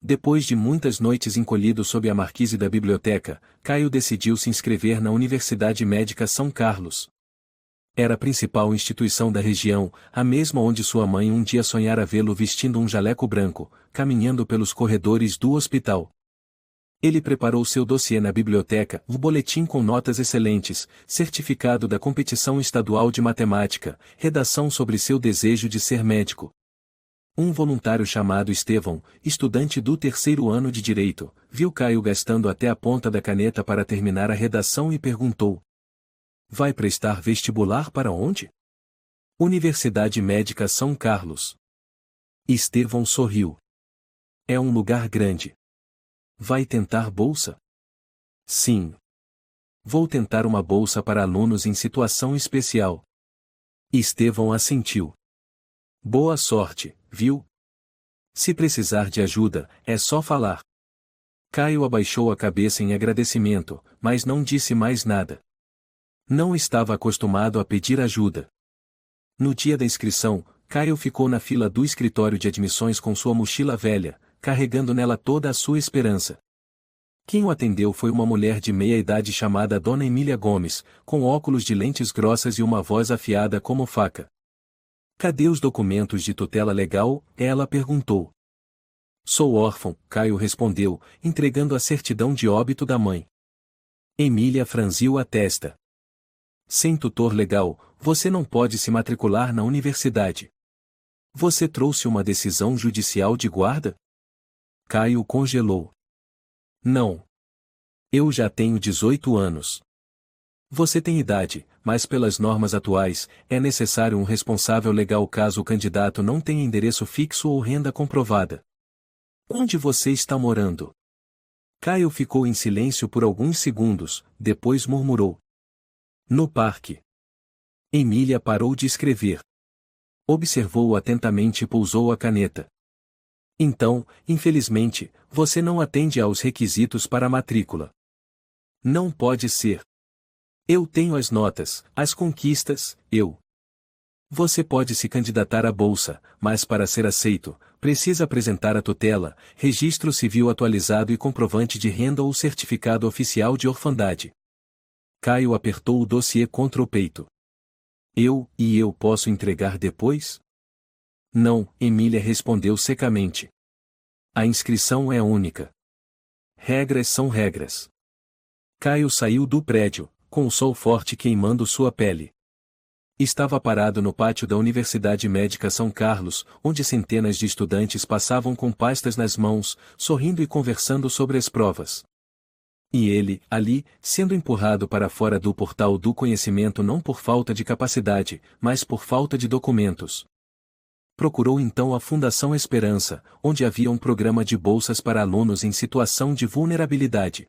Depois de muitas noites encolhido sob a marquise da biblioteca, Caio decidiu se inscrever na Universidade Médica São Carlos. Era a principal instituição da região, a mesma onde sua mãe um dia sonhara vê-lo vestindo um jaleco branco, caminhando pelos corredores do hospital. Ele preparou seu dossiê na biblioteca, um boletim com notas excelentes, certificado da competição estadual de matemática, redação sobre seu desejo de ser médico. Um voluntário chamado Estevão, estudante do 3º ano de Direito, viu Caio gastando até a ponta da caneta para terminar a redação e perguntou: Vai prestar vestibular para onde? Universidade Médica São Carlos. Estevão sorriu. É um lugar grande. Vai tentar bolsa? Sim. Vou tentar uma bolsa para alunos em situação especial. Estevão assentiu. Boa sorte, viu? Se precisar de ajuda, é só falar. Caio abaixou a cabeça em agradecimento, mas não disse mais nada. Não estava acostumado a pedir ajuda. No dia da inscrição, Caio ficou na fila do escritório de admissões com sua mochila velha, carregando nela toda a sua esperança. Quem o atendeu foi uma mulher de meia-idade chamada Dona Emília Gomes, com óculos de lentes grossas e uma voz afiada como faca. Cadê os documentos de tutela legal? Ela perguntou. Sou órfão, Caio respondeu, entregando a certidão de óbito da mãe. Emília franziu a testa. Sem tutor legal, você não pode se matricular na universidade. Você trouxe uma decisão judicial de guarda? Caio congelou. Não. Eu já tenho 18 anos. Você tem idade, mas pelas normas atuais, é necessário um responsável legal caso o candidato não tenha endereço fixo ou renda comprovada. Onde você está morando? Caio ficou em silêncio por alguns segundos, depois murmurou. No parque. Emília parou de escrever. Observou-o atentamente e pousou a caneta. Então, infelizmente, você não atende aos requisitos para a matrícula. Não pode ser. Eu tenho as notas, as conquistas, Você pode se candidatar à bolsa, mas para ser aceito, precisa apresentar a tutela, registro civil atualizado e comprovante de renda ou certificado oficial de orfandade. Caio apertou o dossiê contra o peito. Eu posso entregar depois? Não, Emília respondeu secamente. A inscrição é única. Regras são regras. Caio saiu do prédio, com o sol forte queimando sua pele. Estava parado no pátio da Universidade Médica São Carlos, onde centenas de estudantes passavam com pastas nas mãos, sorrindo e conversando sobre as provas. E ele, ali, sendo empurrado para fora do portal do conhecimento não por falta de capacidade, mas por falta de documentos. Procurou então a Fundação Esperança, onde havia um programa de bolsas para alunos em situação de vulnerabilidade.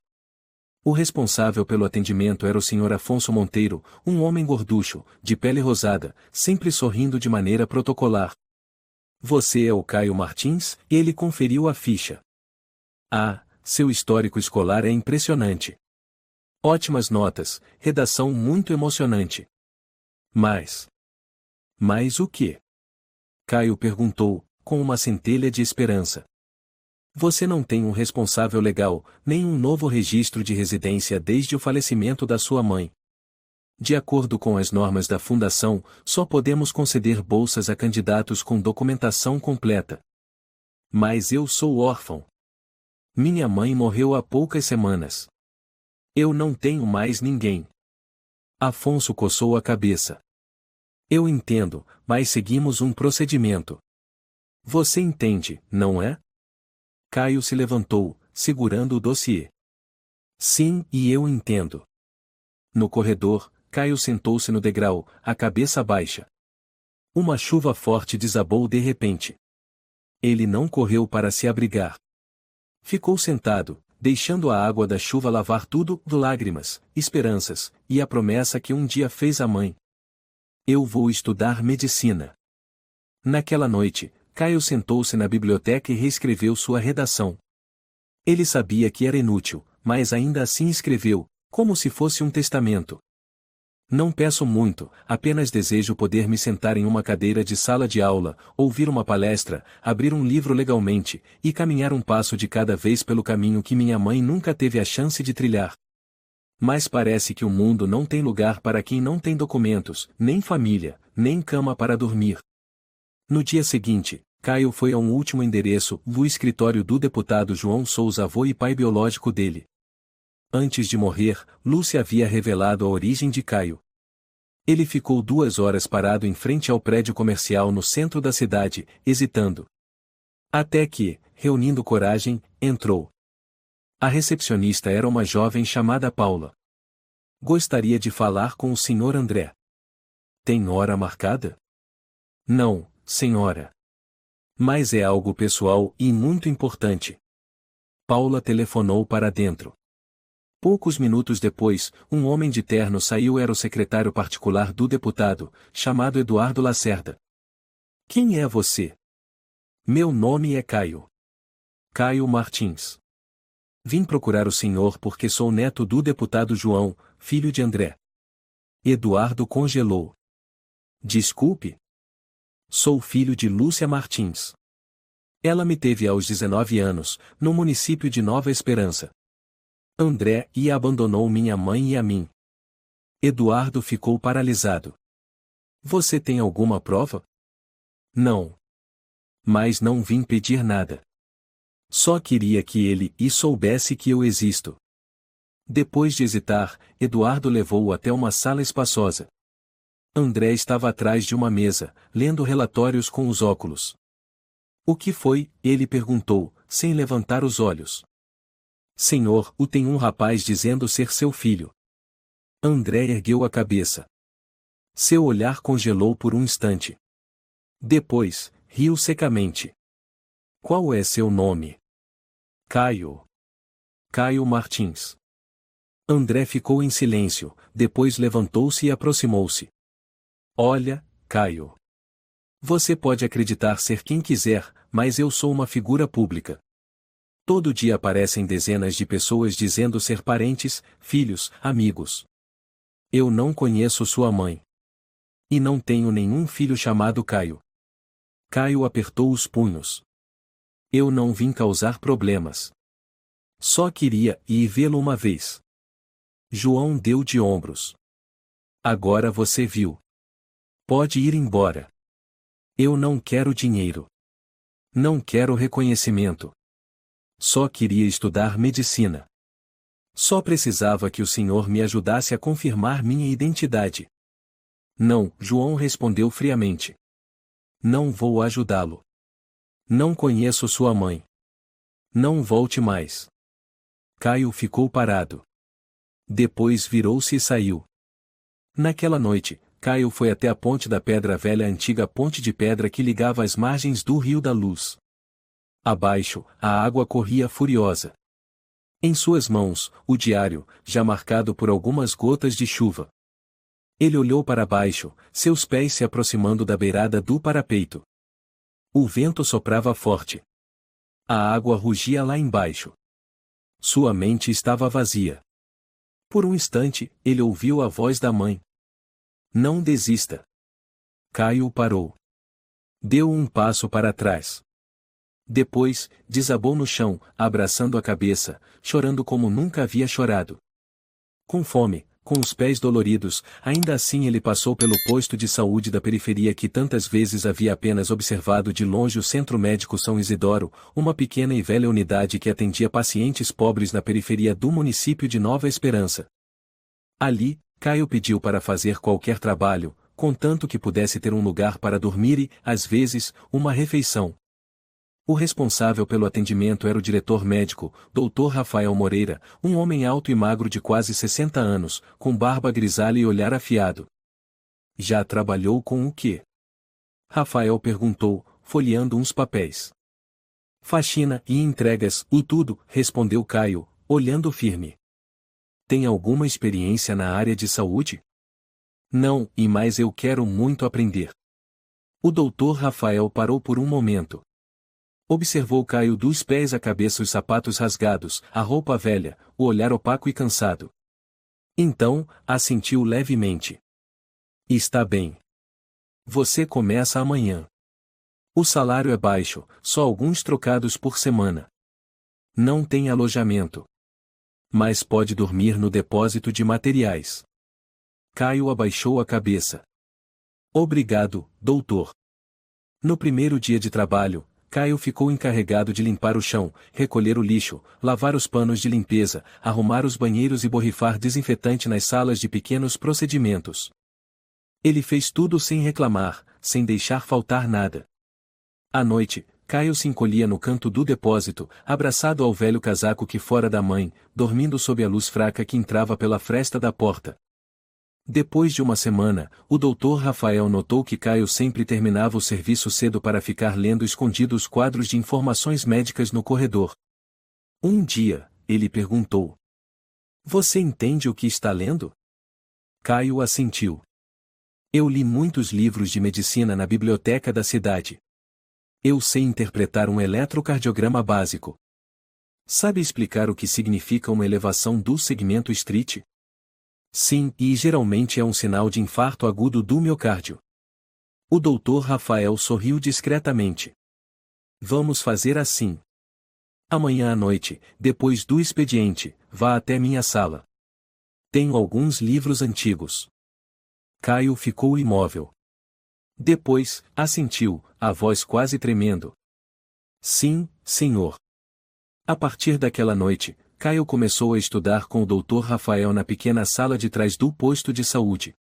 O responsável pelo atendimento era o Sr. Afonso Monteiro, um homem gorducho, de pele rosada, sempre sorrindo de maneira protocolar. Você é o Caio Martins? Ele conferiu a ficha. Ah, seu histórico escolar é impressionante. Ótimas notas, redação muito emocionante. Mas o quê? Caio perguntou, com uma centelha de esperança. Você não tem um responsável legal, nem um novo registro de residência desde o falecimento da sua mãe. De acordo com as normas da Fundação, só podemos conceder bolsas a candidatos com documentação completa. Mas eu sou órfão. Minha mãe morreu há poucas semanas. Eu não tenho mais ninguém. Afonso coçou a cabeça. Eu entendo, mas seguimos um procedimento. Você entende, não é? Caio se levantou, segurando o dossiê. Sim, e eu entendo. No corredor, Caio sentou-se no degrau, a cabeça baixa. Uma chuva forte desabou de repente. Ele não correu para se abrigar. Ficou sentado, deixando a água da chuva lavar tudo, lágrimas, esperanças, e a promessa que um dia fez à mãe. Eu vou estudar medicina. Naquela noite, Caio sentou-se na biblioteca e reescreveu sua redação. Ele sabia que era inútil, mas ainda assim escreveu, como se fosse um testamento. Não peço muito, apenas desejo poder me sentar em uma cadeira de sala de aula, ouvir uma palestra, abrir um livro legalmente, e caminhar um passo de cada vez pelo caminho que minha mãe nunca teve a chance de trilhar. Mas parece que o mundo não tem lugar para quem não tem documentos, nem família, nem cama para dormir. No dia seguinte, Caio foi a um último endereço, o escritório do deputado João Souza, avô e pai biológico dele. Antes de morrer, Lúcia havia revelado a origem de Caio. Ele ficou 2 horas parado em frente ao prédio comercial no centro da cidade, hesitando. Até que, reunindo coragem, entrou. A recepcionista era uma jovem chamada Paula. Gostaria de falar com o Sr. André. Tem hora marcada? Não, senhora. Mas é algo pessoal e muito importante. Paula telefonou para dentro. Poucos minutos depois, um homem de terno saiu. Era o secretário particular do deputado, chamado Eduardo Lacerda. Quem é você? Meu nome é Caio. Caio Martins. Vim procurar o senhor porque sou neto do deputado João, filho de André. Eduardo congelou. Desculpe. Sou filho de Lúcia Martins. Ela me teve aos 19 anos, no município de Nova Esperança. André e abandonou minha mãe e a mim. Eduardo ficou paralisado. Você tem alguma prova? Não. Mas não vim pedir nada. Só queria que ele soubesse que eu existo. Depois de hesitar, Eduardo levou-o até uma sala espaçosa. André estava atrás de uma mesa, lendo relatórios com os óculos. O que foi? Ele perguntou, sem levantar os olhos. Senhor, tem um rapaz dizendo ser seu filho. André ergueu a cabeça. Seu olhar congelou por um instante. Depois, riu secamente. Qual é seu nome? Caio. Caio Martins. André ficou em silêncio, depois levantou-se e aproximou-se. Olha, Caio. Você pode acreditar ser quem quiser, mas eu sou uma figura pública. Todo dia aparecem dezenas de pessoas dizendo ser parentes, filhos, amigos. Eu não conheço sua mãe. E não tenho nenhum filho chamado Caio. Caio apertou os punhos. Eu não vim causar problemas. Só queria ir vê-lo uma vez. João deu de ombros. Agora você viu. Pode ir embora. Eu não quero dinheiro. Não quero reconhecimento. Só queria estudar medicina. Só precisava que o senhor me ajudasse a confirmar minha identidade. Não, João respondeu friamente. Não vou ajudá-lo. Não conheço sua mãe. Não volte mais. Caio ficou parado. Depois virou-se e saiu. Naquela noite, Caio foi até a Ponte da Pedra Velha, a antiga ponte de pedra que ligava as margens do Rio da Luz. Abaixo, a água corria furiosa. Em suas mãos, o diário, já marcado por algumas gotas de chuva. Ele olhou para baixo, seus pés se aproximando da beirada do parapeito. O vento soprava forte. A água rugia lá embaixo. Sua mente estava vazia. Por um instante, ele ouviu a voz da mãe. Não desista. Caio parou. Deu um passo para trás. Depois, desabou no chão, abraçando a cabeça, chorando como nunca havia chorado. Com fome, com os pés doloridos, ainda assim ele passou pelo posto de saúde da periferia que tantas vezes havia apenas observado de longe o Centro Médico São Isidoro, uma pequena e velha unidade que atendia pacientes pobres na periferia do município de Nova Esperança. Ali, Caio pediu para fazer qualquer trabalho, contanto que pudesse ter um lugar para dormir e, às vezes, uma refeição. O responsável pelo atendimento era o diretor médico, Dr. Rafael Moreira, um homem alto e magro de quase 60 anos, com barba grisalha e olhar afiado. Já trabalhou com o quê? Rafael perguntou, folheando uns papéis. Faxina e entregas, o tudo, respondeu Caio, olhando firme. Tem alguma experiência na área de saúde? Não, mas eu quero muito aprender. O Dr. Rafael parou por um momento. Observou Caio dos pés à cabeça, os sapatos rasgados, a roupa velha, o olhar opaco e cansado. Então, assentiu levemente. Está bem. Você começa amanhã. O salário é baixo, só alguns trocados por semana. Não tem alojamento. Mas pode dormir no depósito de materiais. Caio abaixou a cabeça. Obrigado, doutor. No primeiro dia de trabalho, Caio ficou encarregado de limpar o chão, recolher o lixo, lavar os panos de limpeza, arrumar os banheiros e borrifar desinfetante nas salas de pequenos procedimentos. Ele fez tudo sem reclamar, sem deixar faltar nada. À noite, Caio se encolhia no canto do depósito, abraçado ao velho casaco que fora da mãe, dormindo sob a luz fraca que entrava pela fresta da porta. Depois de uma semana, o Dr. Rafael notou que Caio sempre terminava o serviço cedo para ficar lendo escondidos quadros de informações médicas no corredor. Um dia, ele perguntou: Você entende o que está lendo? Caio assentiu. Eu li muitos livros de medicina na biblioteca da cidade. Eu sei interpretar um eletrocardiograma básico. Sabe explicar o que significa uma elevação do segmento street? Sim, e geralmente é um sinal de infarto agudo do miocárdio. O Dr. Rafael sorriu discretamente. Vamos fazer assim. Amanhã à noite, depois do expediente, vá até minha sala. Tenho alguns livros antigos. Caio ficou imóvel. Depois, assentiu, a voz quase tremendo. Sim, senhor. A partir daquela noite, Caio começou a estudar com o Dr. Rafael na pequena sala de trás do posto de saúde.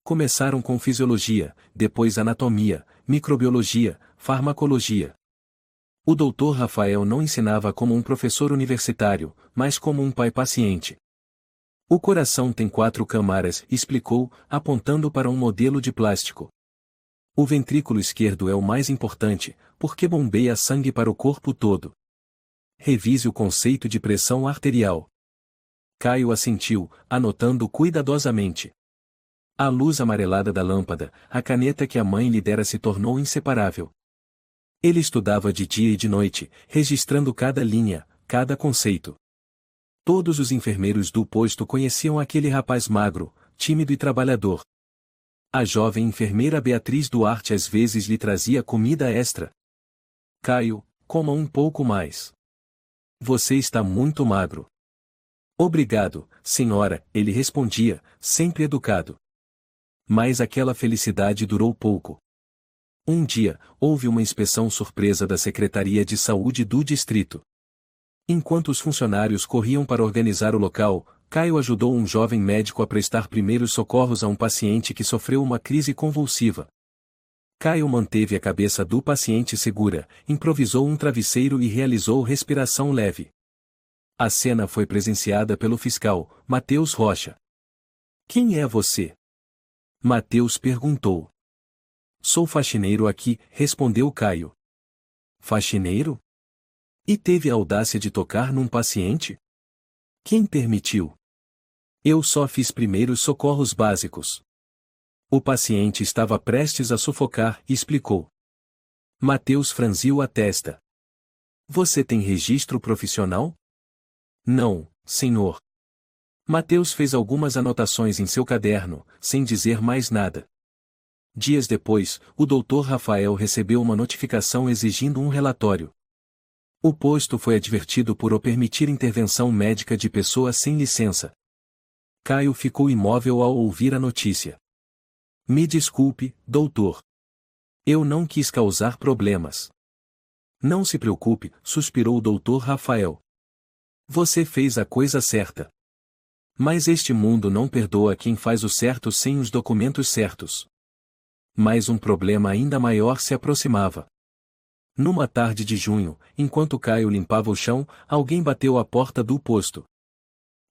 Começaram com fisiologia, depois anatomia, microbiologia, farmacologia. O Dr. Rafael não ensinava como um professor universitário, mas como um pai paciente. O coração tem 4 câmaras, explicou, apontando para um modelo de plástico. O ventrículo esquerdo é o mais importante, porque bombeia sangue para o corpo todo. Revise o conceito de pressão arterial. Caio assentiu, anotando cuidadosamente. A luz amarelada da lâmpada, a caneta que a mãe lhe dera se tornou inseparável. Ele estudava de dia e de noite, registrando cada linha, cada conceito. Todos os enfermeiros do posto conheciam aquele rapaz magro, tímido e trabalhador. A jovem enfermeira Beatriz Duarte às vezes lhe trazia comida extra. Caio, coma um pouco mais. Você está muito magro. Obrigado, senhora, ele respondia, sempre educado. Mas aquela felicidade durou pouco. Um dia, houve uma inspeção surpresa da Secretaria de Saúde do distrito. Enquanto os funcionários corriam para organizar o local, Caio ajudou um jovem médico a prestar primeiros socorros a um paciente que sofreu uma crise convulsiva. Caio manteve a cabeça do paciente segura, improvisou um travesseiro e realizou respiração leve. A cena foi presenciada pelo fiscal, Matheus Rocha. Quem é você? Matheus perguntou. Sou faxineiro aqui, respondeu Caio. Faxineiro? E teve a audácia de tocar num paciente? Quem permitiu? Eu só fiz primeiros socorros básicos. O paciente estava prestes a sufocar, explicou. Matheus franziu a testa. Você tem registro profissional? Não, senhor. Matheus fez algumas anotações em seu caderno, sem dizer mais nada. Dias depois, o Dr. Rafael recebeu uma notificação exigindo um relatório. O posto foi advertido por permitir intervenção médica de pessoas sem licença. Caio ficou imóvel ao ouvir a notícia. Me desculpe, doutor. Eu não quis causar problemas. Não se preocupe, suspirou o Dr. Rafael. Você fez a coisa certa. Mas este mundo não perdoa quem faz o certo sem os documentos certos. Mas um problema ainda maior se aproximava. Numa tarde de junho, enquanto Caio limpava o chão, alguém bateu à porta do posto.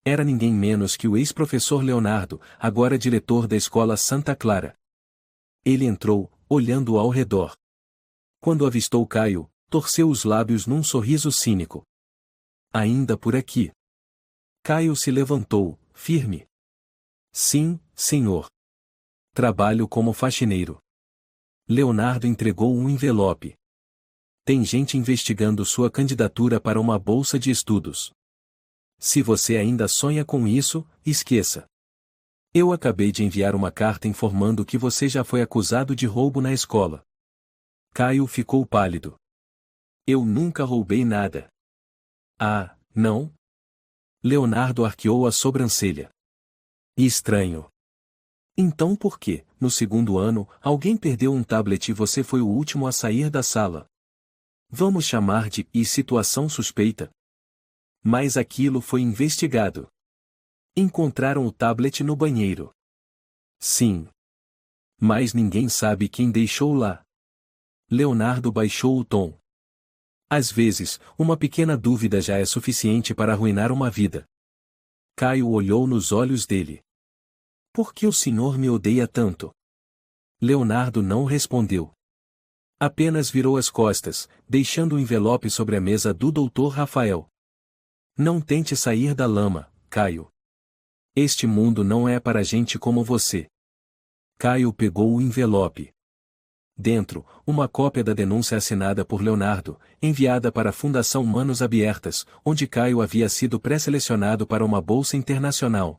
Era ninguém menos que o ex-professor Leonardo, agora diretor da escola Santa Clara. Ele entrou, olhando ao redor. Quando avistou Caio, torceu os lábios num sorriso cínico. Ainda por aqui. Caio se levantou, firme. Sim, senhor. Trabalho como faxineiro. Leonardo entregou um envelope. Tem gente investigando sua candidatura para uma bolsa de estudos. Se você ainda sonha com isso, esqueça. Eu acabei de enviar uma carta informando que você já foi acusado de roubo na escola. Caio ficou pálido. Eu nunca roubei nada. Ah, não? Leonardo arqueou a sobrancelha. Estranho. Então por que, no segundo ano, alguém perdeu um tablet e você foi o último a sair da sala? Vamos chamar de situação suspeita. Mas aquilo foi investigado. Encontraram o tablet no banheiro. Sim. Mas ninguém sabe quem deixou lá. Leonardo baixou o tom. Às vezes, uma pequena dúvida já é suficiente para arruinar uma vida. Caio olhou nos olhos dele. Por que o senhor me odeia tanto? Leonardo não respondeu. Apenas virou as costas, deixando o envelope sobre a mesa do Dr. Rafael. Não tente sair da lama, Caio. Este mundo não é para gente como você. Caio pegou o envelope. Dentro, uma cópia da denúncia assinada por Leonardo, enviada para a Fundação Manos Abertas, onde Caio havia sido pré-selecionado para uma bolsa internacional.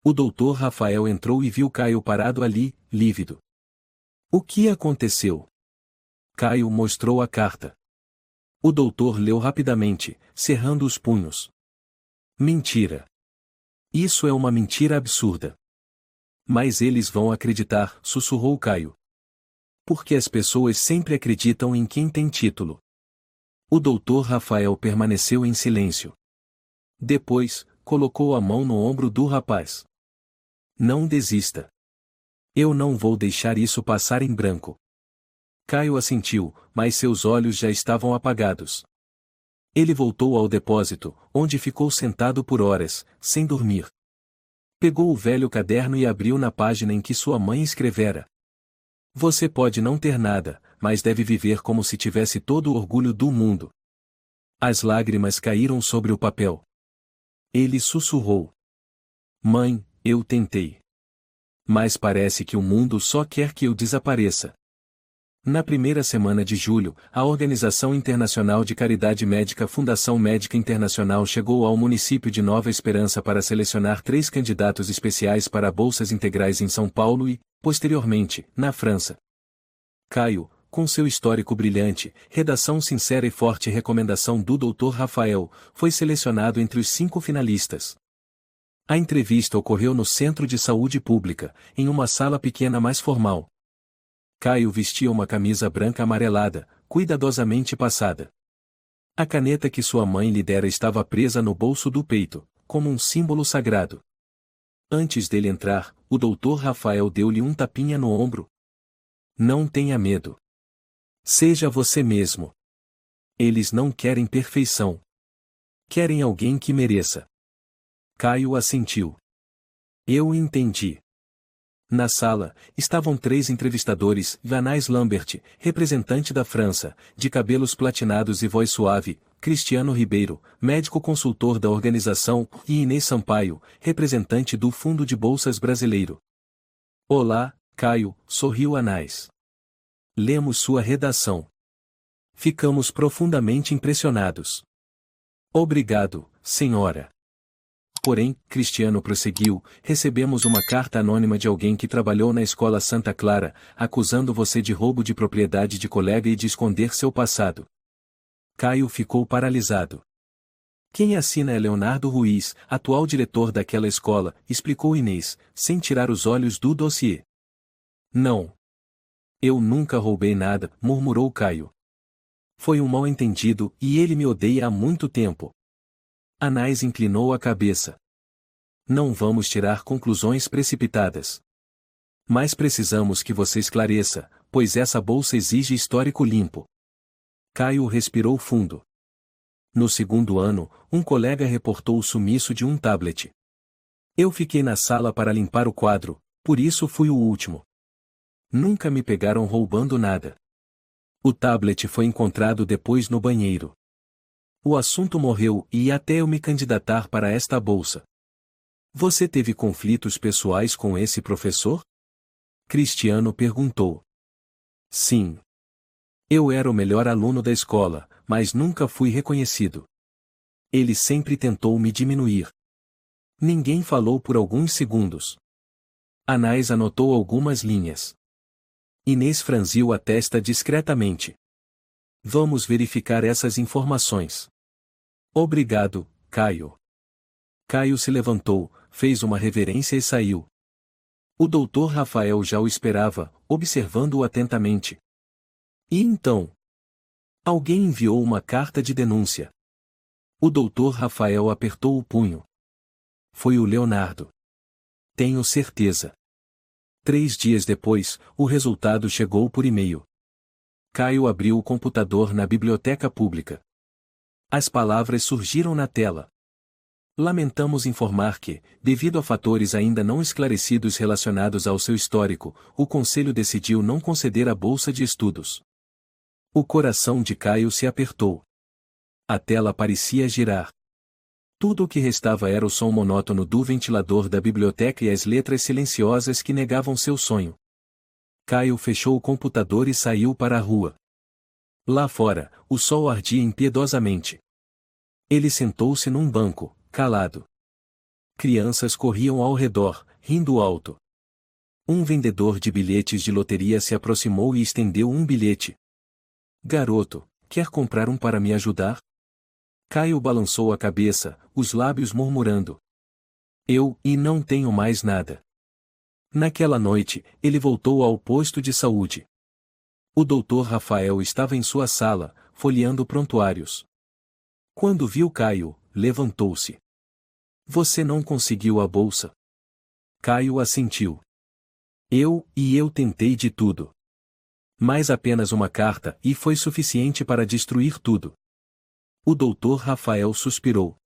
O Dr. Rafael entrou e viu Caio parado ali, lívido. O que aconteceu? Caio mostrou a carta. O doutor leu rapidamente, cerrando os punhos. Mentira. Isso é uma mentira absurda. Mas eles vão acreditar, sussurrou Caio. Porque as pessoas sempre acreditam em quem tem título. O doutor Rafael permaneceu em silêncio. Depois, colocou a mão no ombro do rapaz. Não desista. Eu não vou deixar isso passar em branco. Caio assentiu, mas seus olhos já estavam apagados. Ele voltou ao depósito, onde ficou sentado por horas, sem dormir. Pegou o velho caderno e abriu na página em que sua mãe escrevera. Você pode não ter nada, mas deve viver como se tivesse todo o orgulho do mundo. As lágrimas caíram sobre o papel. Ele sussurrou. Mãe, eu tentei. Mas parece que o mundo só quer que eu desapareça. Na primeira semana de julho, a Organização Internacional de Caridade Médica Fundação Médica Internacional chegou ao município de Nova Esperança para selecionar 3 candidatos especiais para bolsas integrais em São Paulo e, posteriormente, na França. Caio, com seu histórico brilhante, redação sincera e forte recomendação do Dr. Rafael, foi selecionado entre os 5 finalistas. A entrevista ocorreu no Centro de Saúde Pública, em uma sala pequena mais formal. Caio vestia uma camisa branca amarelada, cuidadosamente passada. A caneta que sua mãe lhe dera estava presa no bolso do peito, como um símbolo sagrado. Antes dele entrar, o Dr. Rafael deu-lhe um tapinha no ombro. Não tenha medo. Seja você mesmo. Eles não querem perfeição. Querem alguém que mereça. Caio assentiu. Eu entendi. Na sala, estavam 3 entrevistadores, Vanais Lambert, representante da França, de cabelos platinados e voz suave, Cristiano Ribeiro, médico consultor da organização, e Inês Sampaio, representante do Fundo de Bolsas Brasileiro. Olá, Caio, sorriu Anais. Lemos sua redação. Ficamos profundamente impressionados. Obrigado, senhora. Porém, Cristiano prosseguiu, recebemos uma carta anônima de alguém que trabalhou na escola Santa Clara, acusando você de roubo de propriedade de colega e de esconder seu passado. Caio ficou paralisado. Quem assina é Leonardo Ruiz, atual diretor daquela escola, explicou Inês, sem tirar os olhos do dossiê. Não. Eu nunca roubei nada, murmurou Caio. Foi um mal-entendido, e ele me odeia há muito tempo. Anais inclinou a cabeça. Não vamos tirar conclusões precipitadas. Mas precisamos que você esclareça, pois essa bolsa exige histórico limpo. Caio respirou fundo. No segundo ano, um colega reportou o sumiço de um tablet. Eu fiquei na sala para limpar o quadro, por isso fui o último. Nunca me pegaram roubando nada. O tablet foi encontrado depois no banheiro. O assunto morreu e até eu me candidatar para esta bolsa. Você teve conflitos pessoais com esse professor? Cristiano perguntou. Sim. Eu era o melhor aluno da escola, mas nunca fui reconhecido. Ele sempre tentou me diminuir. Ninguém falou por alguns segundos. Anais anotou algumas linhas. Inês franziu a testa discretamente. Vamos verificar essas informações. Obrigado, Caio. Caio se levantou, fez uma reverência e saiu. O doutor Rafael já o esperava, observando-o atentamente. E então? Alguém enviou uma carta de denúncia. O doutor Rafael apertou o punho. Foi o Leonardo. Tenho certeza. 3 dias depois, o resultado chegou por e-mail. Caio abriu o computador na biblioteca pública. As palavras surgiram na tela. Lamentamos informar que, devido a fatores ainda não esclarecidos relacionados ao seu histórico, o Conselho decidiu não conceder a bolsa de estudos. O coração de Caio se apertou. A tela parecia girar. Tudo o que restava era o som monótono do ventilador da biblioteca e as letras silenciosas que negavam seu sonho. Caio fechou o computador e saiu para a rua. Lá fora, o sol ardia impiedosamente. Ele sentou-se num banco, calado. Crianças corriam ao redor, rindo alto. Um vendedor de bilhetes de loteria se aproximou e estendeu um bilhete. Garoto, quer comprar um para me ajudar? Caio balançou a cabeça, os lábios murmurando. E não tenho mais nada. Naquela noite, ele voltou ao posto de saúde. O doutor Rafael estava em sua sala, folheando prontuários. Quando viu Caio, levantou-se. Você não conseguiu a bolsa? Caio assentiu. Eu tentei de tudo. Mas apenas uma carta e foi suficiente para destruir tudo. O doutor Rafael suspirou.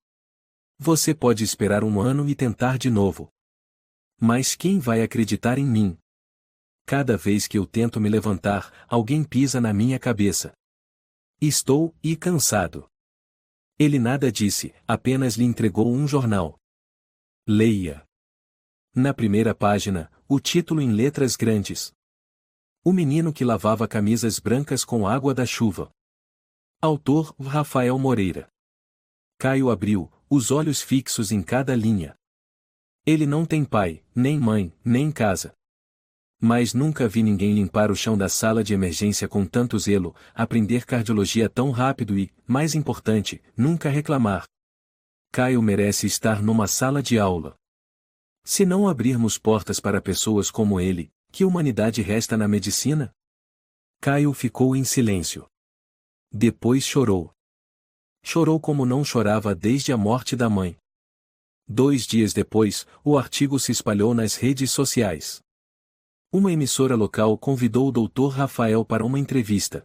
Você pode esperar 1 ano e tentar de novo. Mas quem vai acreditar em mim? Cada vez que eu tento me levantar, alguém pisa na minha cabeça. Estou cansado. Ele nada disse, apenas lhe entregou um jornal. Leia. Na primeira página, o título em letras grandes. O menino que lavava camisas brancas com água da chuva. Autor, Rafael Moreira. Caio abriu, os olhos fixos em cada linha. Ele não tem pai, nem mãe, nem casa. Mas nunca vi ninguém limpar o chão da sala de emergência com tanto zelo, aprender cardiologia tão rápido e, mais importante, nunca reclamar. Caio merece estar numa sala de aula. Se não abrirmos portas para pessoas como ele, que humanidade resta na medicina? Caio ficou em silêncio. Depois chorou. Chorou como não chorava desde a morte da mãe. 2 dias depois, o artigo se espalhou nas redes sociais. Uma emissora local convidou o Dr. Rafael para uma entrevista.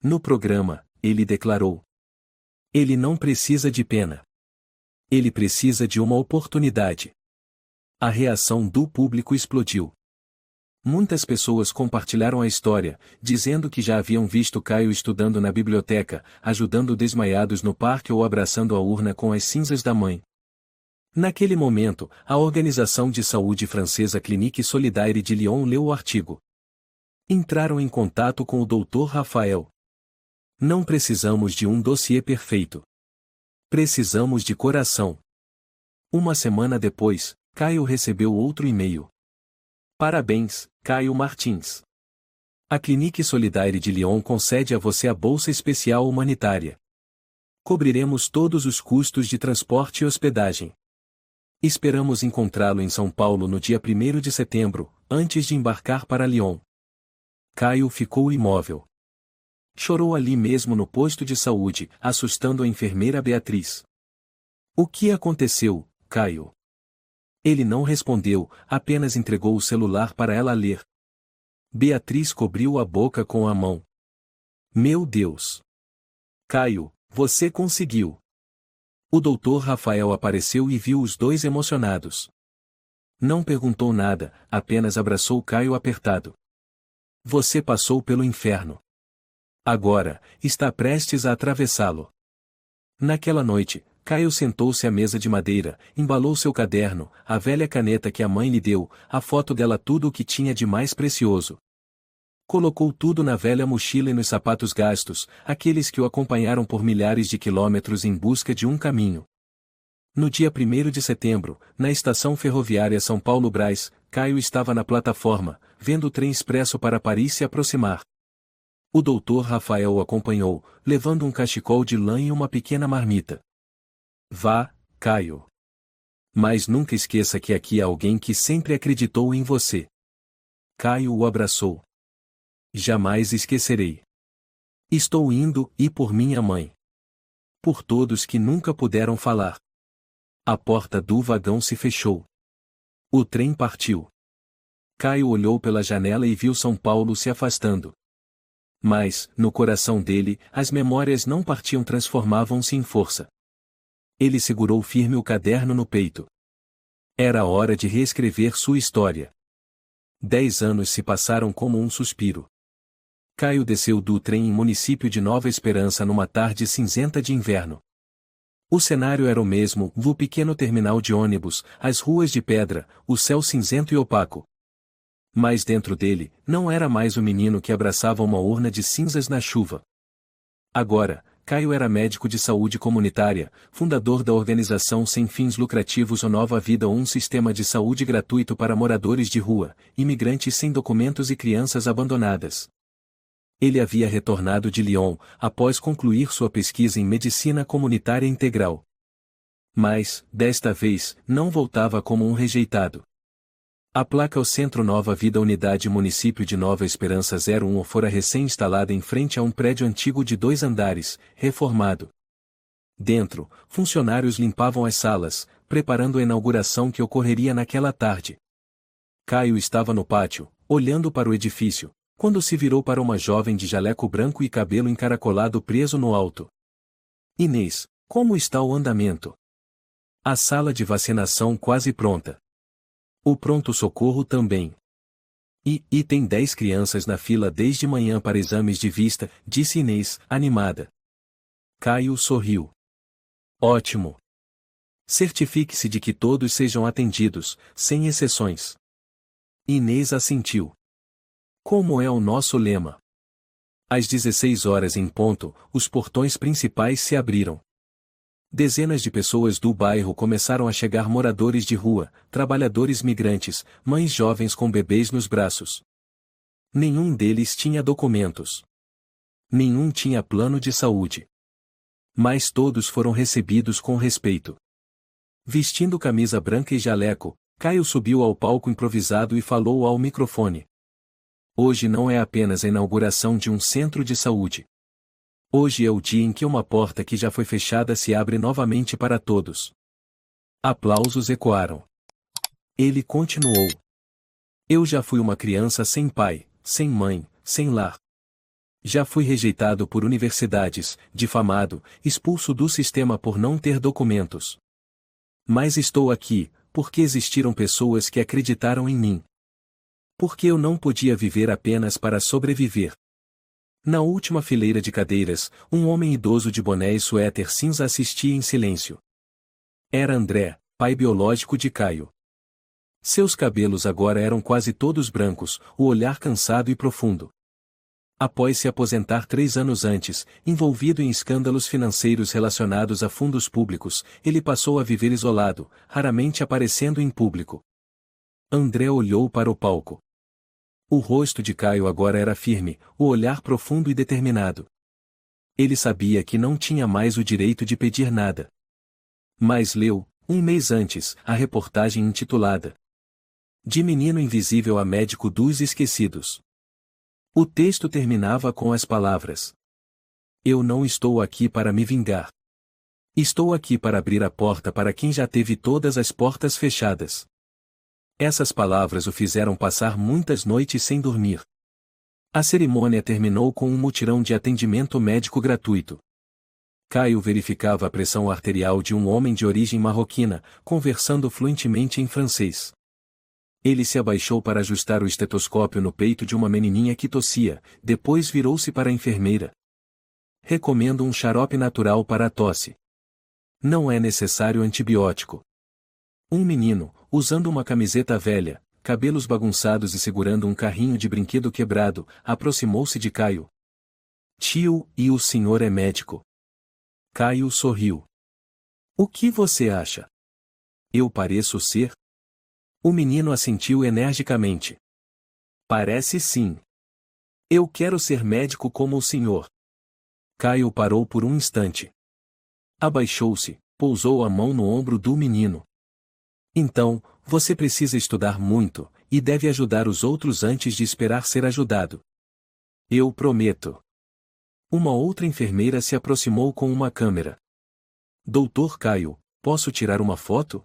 No programa, ele declarou: ele não precisa de pena. Ele precisa de uma oportunidade. A reação do público explodiu. Muitas pessoas compartilharam a história, dizendo que já haviam visto Caio estudando na biblioteca, ajudando desmaiados no parque ou abraçando a urna com as cinzas da mãe. Naquele momento, a organização de saúde francesa Clinique Solidaire de Lyon leu o artigo. Entraram em contato com o Dr. Rafael. Não precisamos de um dossiê perfeito. Precisamos de coração. Uma semana depois, Caio recebeu outro e-mail. Parabéns, Caio Martins. A Clinique Solidaire de Lyon concede a você a Bolsa Especial Humanitária. Cobriremos todos os custos de transporte e hospedagem. Esperamos encontrá-lo em São Paulo no dia 1º de setembro, antes de embarcar para Lyon. Caio ficou imóvel. Chorou ali mesmo no posto de saúde, assustando a enfermeira Beatriz. O que aconteceu, Caio? Ele não respondeu, apenas entregou o celular para ela ler. Beatriz cobriu a boca com a mão. Meu Deus! Caio, você conseguiu! O doutor Rafael apareceu e viu os dois emocionados. Não perguntou nada, apenas abraçou Caio apertado. Você passou pelo inferno. Agora, está prestes a atravessá-lo. Naquela noite, Caio sentou-se à mesa de madeira, embalou seu caderno, a velha caneta que a mãe lhe deu, a foto dela, tudo o que tinha de mais precioso. Colocou tudo na velha mochila e nos sapatos gastos, aqueles que o acompanharam por milhares de quilômetros em busca de um caminho. No dia 1º de setembro, na estação ferroviária São Paulo-Brás, Caio estava na plataforma, vendo o trem expresso para Paris se aproximar. O doutor Rafael o acompanhou, levando um cachecol de lã e uma pequena marmita. Vá, Caio. Mas nunca esqueça que aqui há alguém que sempre acreditou em você. Caio o abraçou. Jamais esquecerei. Estou indo, e por minha mãe. Por todos que nunca puderam falar. A porta do vagão se fechou. O trem partiu. Caio olhou pela janela e viu São Paulo se afastando. Mas, no coração dele, as memórias não partiam, transformavam-se em força. Ele segurou firme o caderno no peito. Era hora de reescrever sua história. 10 anos se passaram como um suspiro. Caio desceu do trem em Município de Nova Esperança numa tarde cinzenta de inverno. O cenário era o mesmo, o pequeno terminal de ônibus, as ruas de pedra, o céu cinzento e opaco. Mas dentro dele, não era mais o menino que abraçava uma urna de cinzas na chuva. Agora, Caio era médico de saúde comunitária, fundador da organização sem fins lucrativos O Nova Vida, um sistema de saúde gratuito para moradores de rua, imigrantes sem documentos e crianças abandonadas. Ele havia retornado de Lyon, após concluir sua pesquisa em medicina comunitária integral. Mas, desta vez, não voltava como um rejeitado. A placa ao Centro Nova Vida Unidade Município de Nova Esperança 01 fora recém-instalada em frente a um prédio antigo de 2 andares, reformado. Dentro, funcionários limpavam as salas, preparando a inauguração que ocorreria naquela tarde. Caio estava no pátio, olhando para o edifício, quando se virou para uma jovem de jaleco branco e cabelo encaracolado preso no alto. Inês, como está o andamento? A sala de vacinação quase pronta. O pronto-socorro também. E tem 10 crianças na fila desde manhã para exames de vista, disse Inês, animada. Caio sorriu. Ótimo. Certifique-se de que todos sejam atendidos, sem exceções. Inês assentiu. Como é o nosso lema? Às 16 horas em ponto, os portões principais se abriram. Dezenas de pessoas do bairro começaram a chegar, moradores de rua, trabalhadores migrantes, mães jovens com bebês nos braços. Nenhum deles tinha documentos. Nenhum tinha plano de saúde. Mas todos foram recebidos com respeito. Vestindo camisa branca e jaleco, Caio subiu ao palco improvisado e falou ao microfone. Hoje não é apenas a inauguração de um centro de saúde. Hoje é o dia em que uma porta que já foi fechada se abre novamente para todos. Aplausos ecoaram. Ele continuou. Eu já fui uma criança sem pai, sem mãe, sem lar. Já fui rejeitado por universidades, difamado, expulso do sistema por não ter documentos. Mas estou aqui, porque existiram pessoas que acreditaram em mim. Porque eu não podia viver apenas para sobreviver. Na última fileira de cadeiras, um homem idoso de boné e suéter cinza assistia em silêncio. Era André, pai biológico de Caio. Seus cabelos agora eram quase todos brancos, o olhar cansado e profundo. Após se aposentar 3 anos antes, envolvido em escândalos financeiros relacionados a fundos públicos, ele passou a viver isolado, raramente aparecendo em público. André olhou para o palco. O rosto de Caio agora era firme, o olhar profundo e determinado. Ele sabia que não tinha mais o direito de pedir nada. Mas leu, um mês antes, a reportagem intitulada De Menino Invisível a Médico dos Esquecidos. O texto terminava com as palavras: Eu não estou aqui para me vingar. Estou aqui para abrir a porta para quem já teve todas as portas fechadas. Essas palavras o fizeram passar muitas noites sem dormir. A cerimônia terminou com um mutirão de atendimento médico gratuito. Caio verificava a pressão arterial de um homem de origem marroquina, conversando fluentemente em francês. Ele se abaixou para ajustar o estetoscópio no peito de uma menininha que tossia, depois virou-se para a enfermeira. Recomendo um xarope natural para a tosse. Não é necessário antibiótico. Um menino, usando uma camiseta velha, cabelos bagunçados e segurando um carrinho de brinquedo quebrado, aproximou-se de Caio. Tio, e o senhor é médico? Caio sorriu. O que você acha? Eu pareço ser? O menino assentiu energicamente. Parece sim. Eu quero ser médico como o senhor. Caio parou por um instante. Abaixou-se, pousou a mão no ombro do menino. Então, você precisa estudar muito, e deve ajudar os outros antes de esperar ser ajudado. Eu prometo. Uma outra enfermeira se aproximou com uma câmera. Doutor Caio, posso tirar uma foto?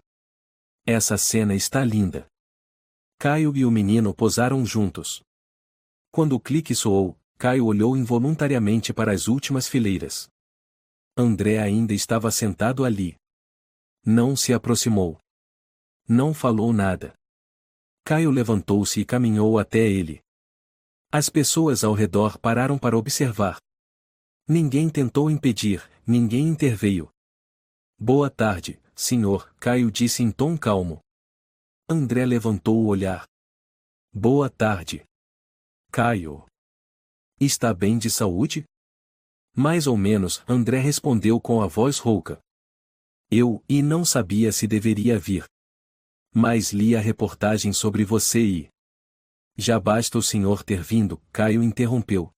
Essa cena está linda. Caio e o menino posaram juntos. Quando o clique soou, Caio olhou involuntariamente para as últimas fileiras. André ainda estava sentado ali. Não se aproximou. Não falou nada. Caio levantou-se e caminhou até ele. As pessoas ao redor pararam para observar. Ninguém tentou impedir, ninguém interveio. Boa tarde, senhor, Caio disse em tom calmo. André levantou o olhar. Boa tarde. Caio. Está bem de saúde? Mais ou menos, André respondeu com a voz rouca. E não sabia se deveria vir. Mas li a reportagem sobre você e... Já basta o senhor ter vindo, Caio interrompeu.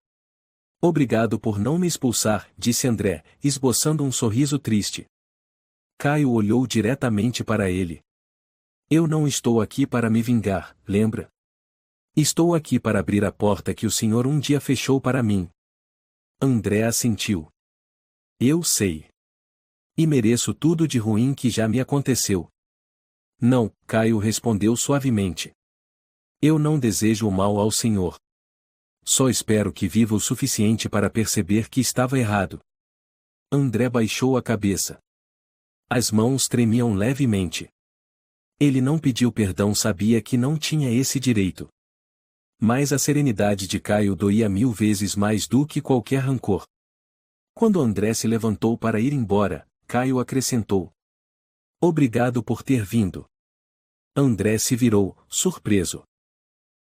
Obrigado por não me expulsar, disse André, esboçando um sorriso triste. Caio olhou diretamente para ele. Eu não estou aqui para me vingar, lembra? Estou aqui para abrir a porta que o senhor um dia fechou para mim. André assentiu. Eu sei. E mereço tudo de ruim que já me aconteceu. Não, Caio respondeu suavemente. Eu não desejo o mal ao senhor. Só espero que viva o suficiente para perceber que estava errado. André baixou a cabeça. As mãos tremiam levemente. Ele não pediu perdão, sabia que não tinha esse direito. Mas a serenidade de Caio doía 1000 vezes mais do que qualquer rancor. Quando André se levantou para ir embora, Caio acrescentou. Obrigado por ter vindo. André se virou, surpreso.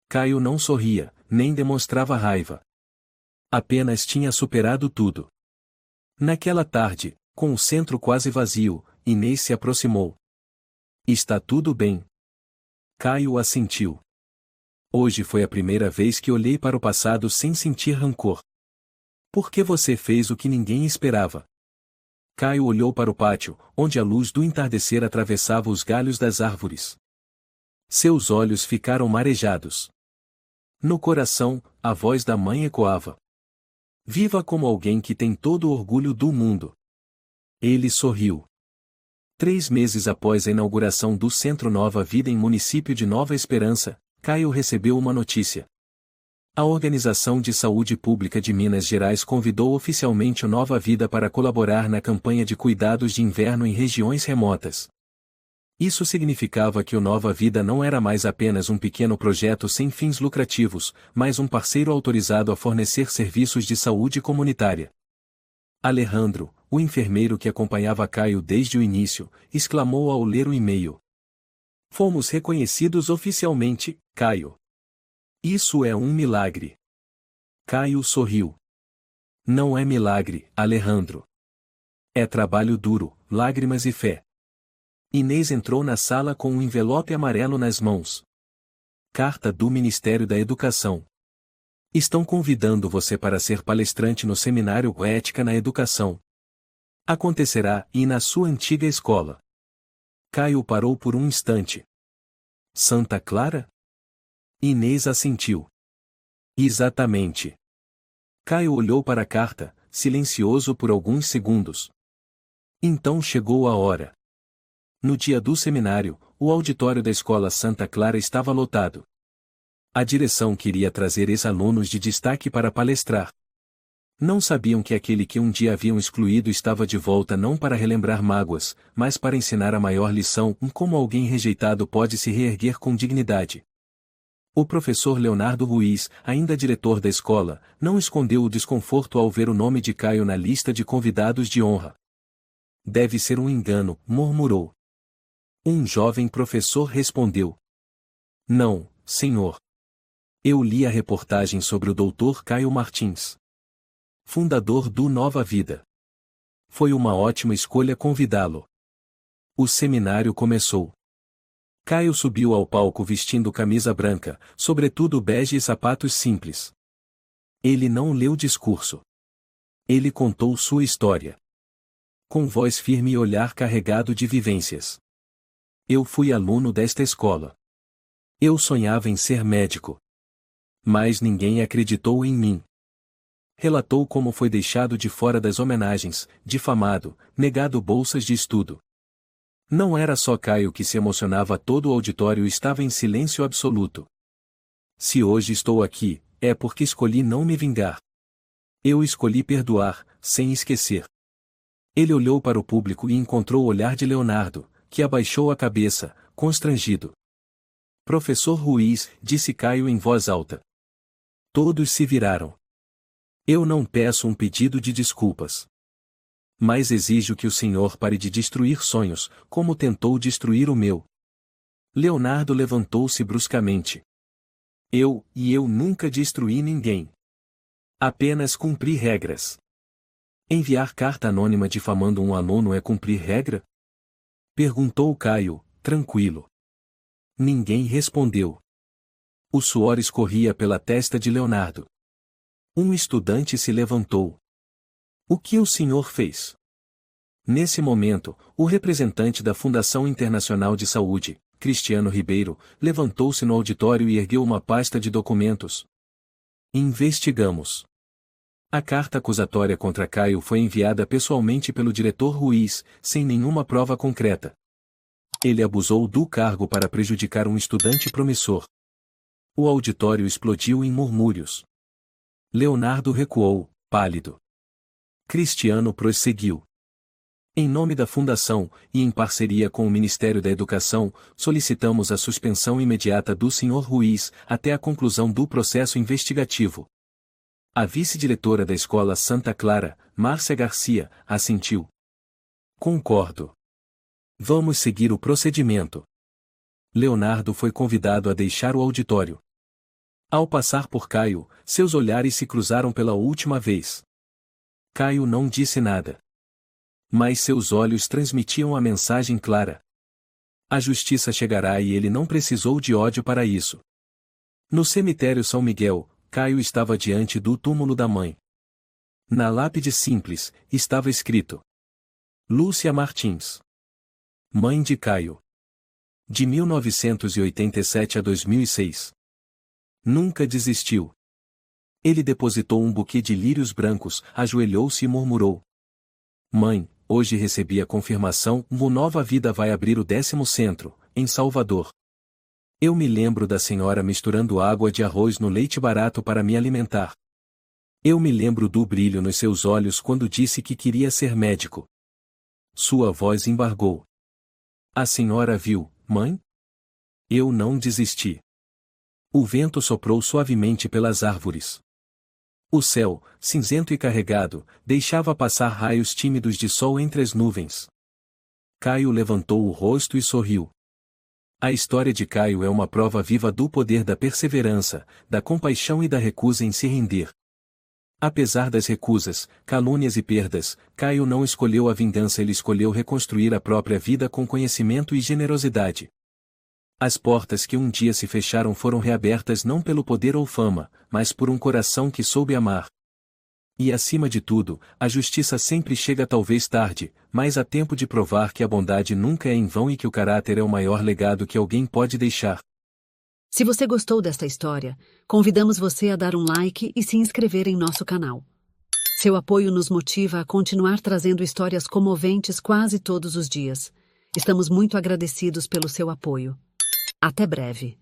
Caio não sorria, nem demonstrava raiva. Apenas tinha superado tudo. Naquela tarde, com o centro quase vazio, Inês se aproximou. Está tudo bem. Caio assentiu. Hoje foi a primeira vez que olhei para o passado sem sentir rancor. Por que você fez o que ninguém esperava? Caio olhou para o pátio, onde a luz do entardecer atravessava os galhos das árvores. Seus olhos ficaram marejados. No coração, a voz da mãe ecoava. Viva como alguém que tem todo o orgulho do mundo. Ele sorriu. 3 meses após a inauguração do Centro Nova Vida em município de Nova Esperança, Caio recebeu uma notícia. A Organização de Saúde Pública de Minas Gerais convidou oficialmente o Nova Vida para colaborar na campanha de cuidados de inverno em regiões remotas. Isso significava que o Nova Vida não era mais apenas um pequeno projeto sem fins lucrativos, mas um parceiro autorizado a fornecer serviços de saúde comunitária. Alejandro, o enfermeiro que acompanhava Caio desde o início, exclamou ao ler o e-mail. Fomos reconhecidos oficialmente, Caio. Isso é um milagre. Caio sorriu. Não é milagre, Alejandro. É trabalho duro, lágrimas e fé. Inês entrou na sala com um envelope amarelo nas mãos. Carta do Ministério da Educação. Estão convidando você para ser palestrante no seminário Ética na Educação. Acontecerá na sua antiga escola. Caio parou por um instante. Santa Clara? Inês assentiu. Exatamente. Caio olhou para a carta, silencioso por alguns segundos. Então chegou a hora. No dia do seminário, o auditório da escola Santa Clara estava lotado. A direção queria trazer ex-alunos de destaque para palestrar. Não sabiam que aquele que um dia haviam excluído estava de volta não para relembrar mágoas, mas para ensinar a maior lição em como alguém rejeitado pode se reerguer com dignidade. O professor Leonardo Ruiz, ainda diretor da escola, não escondeu o desconforto ao ver o nome de Caio na lista de convidados de honra. Deve ser um engano, murmurou. Um jovem professor respondeu. Não, senhor. Eu li a reportagem sobre o Dr. Caio Martins, fundador do Nova Vida. Foi uma ótima escolha convidá-lo. O seminário começou. Caio subiu ao palco vestindo camisa branca, sobretudo bege e sapatos simples. Ele não leu o discurso. Ele contou sua história. Com voz firme e olhar carregado de vivências. Eu fui aluno desta escola. Eu sonhava em ser médico. Mas ninguém acreditou em mim. Relatou como foi deixado de fora das homenagens, difamado, negado bolsas de estudo. Não era só Caio que se emocionava, todo o auditório estava em silêncio absoluto. Se hoje estou aqui, é porque escolhi não me vingar. Eu escolhi perdoar, sem esquecer. Ele olhou para o público e encontrou o olhar de Leonardo, que abaixou a cabeça, constrangido. Professor Ruiz, disse Caio em voz alta. Todos se viraram. Eu não peço um pedido de desculpas. Mas exijo que o senhor pare de destruir sonhos, como tentou destruir o meu. Leonardo levantou-se bruscamente. Eu nunca destruí ninguém. Apenas cumpri regras. Enviar carta anônima difamando um aluno é cumprir regra? Perguntou Caio, tranquilo. Ninguém respondeu. O suor escorria pela testa de Leonardo. Um estudante se levantou. O que o senhor fez? Nesse momento, o representante da Fundação Internacional de Saúde, Cristiano Ribeiro, levantou-se no auditório e ergueu uma pasta de documentos. Investigamos. A carta acusatória contra Caio foi enviada pessoalmente pelo diretor Ruiz, sem nenhuma prova concreta. Ele abusou do cargo para prejudicar um estudante promissor. O auditório explodiu em murmúrios. Leonardo recuou, pálido. Cristiano prosseguiu. Em nome da Fundação, e em parceria com o Ministério da Educação, solicitamos a suspensão imediata do Sr. Ruiz, até a conclusão do processo investigativo. A vice-diretora da Escola Santa Clara, Márcia Garcia, assentiu. Concordo. Vamos seguir o procedimento. Leonardo foi convidado a deixar o auditório. Ao passar por Caio, seus olhares se cruzaram pela última vez. Caio não disse nada. Mas seus olhos transmitiam a mensagem clara. A justiça chegará e ele não precisou de ódio para isso. No cemitério São Miguel, Caio estava diante do túmulo da mãe. Na lápide simples, estava escrito: Lúcia Martins. Mãe de Caio. De 1987 a 2006. Nunca desistiu. Ele depositou um buquê de lírios brancos, ajoelhou-se e murmurou: Mãe, hoje recebi a confirmação, uma nova vida vai abrir o 10º centro, em Salvador. Eu me lembro da senhora misturando água de arroz no leite barato para me alimentar. Eu me lembro do brilho nos seus olhos quando disse que queria ser médico. Sua voz embargou. A senhora viu, mãe? Eu não desisti. O vento soprou suavemente pelas árvores. O céu, cinzento e carregado, deixava passar raios tímidos de sol entre as nuvens. Caio levantou o rosto e sorriu. A história de Caio é uma prova viva do poder da perseverança, da compaixão e da recusa em se render. Apesar das recusas, calúnias e perdas, Caio não escolheu a vingança, ele escolheu reconstruir a própria vida com conhecimento e generosidade. As portas que um dia se fecharam foram reabertas não pelo poder ou fama, mas por um coração que soube amar. E acima de tudo, a justiça sempre chega talvez tarde, mas há tempo de provar que a bondade nunca é em vão e que o caráter é o maior legado que alguém pode deixar. Se você gostou desta história, convidamos você a dar um like e se inscrever em nosso canal. Seu apoio nos motiva a continuar trazendo histórias comoventes quase todos os dias. Estamos muito agradecidos pelo seu apoio. Até breve.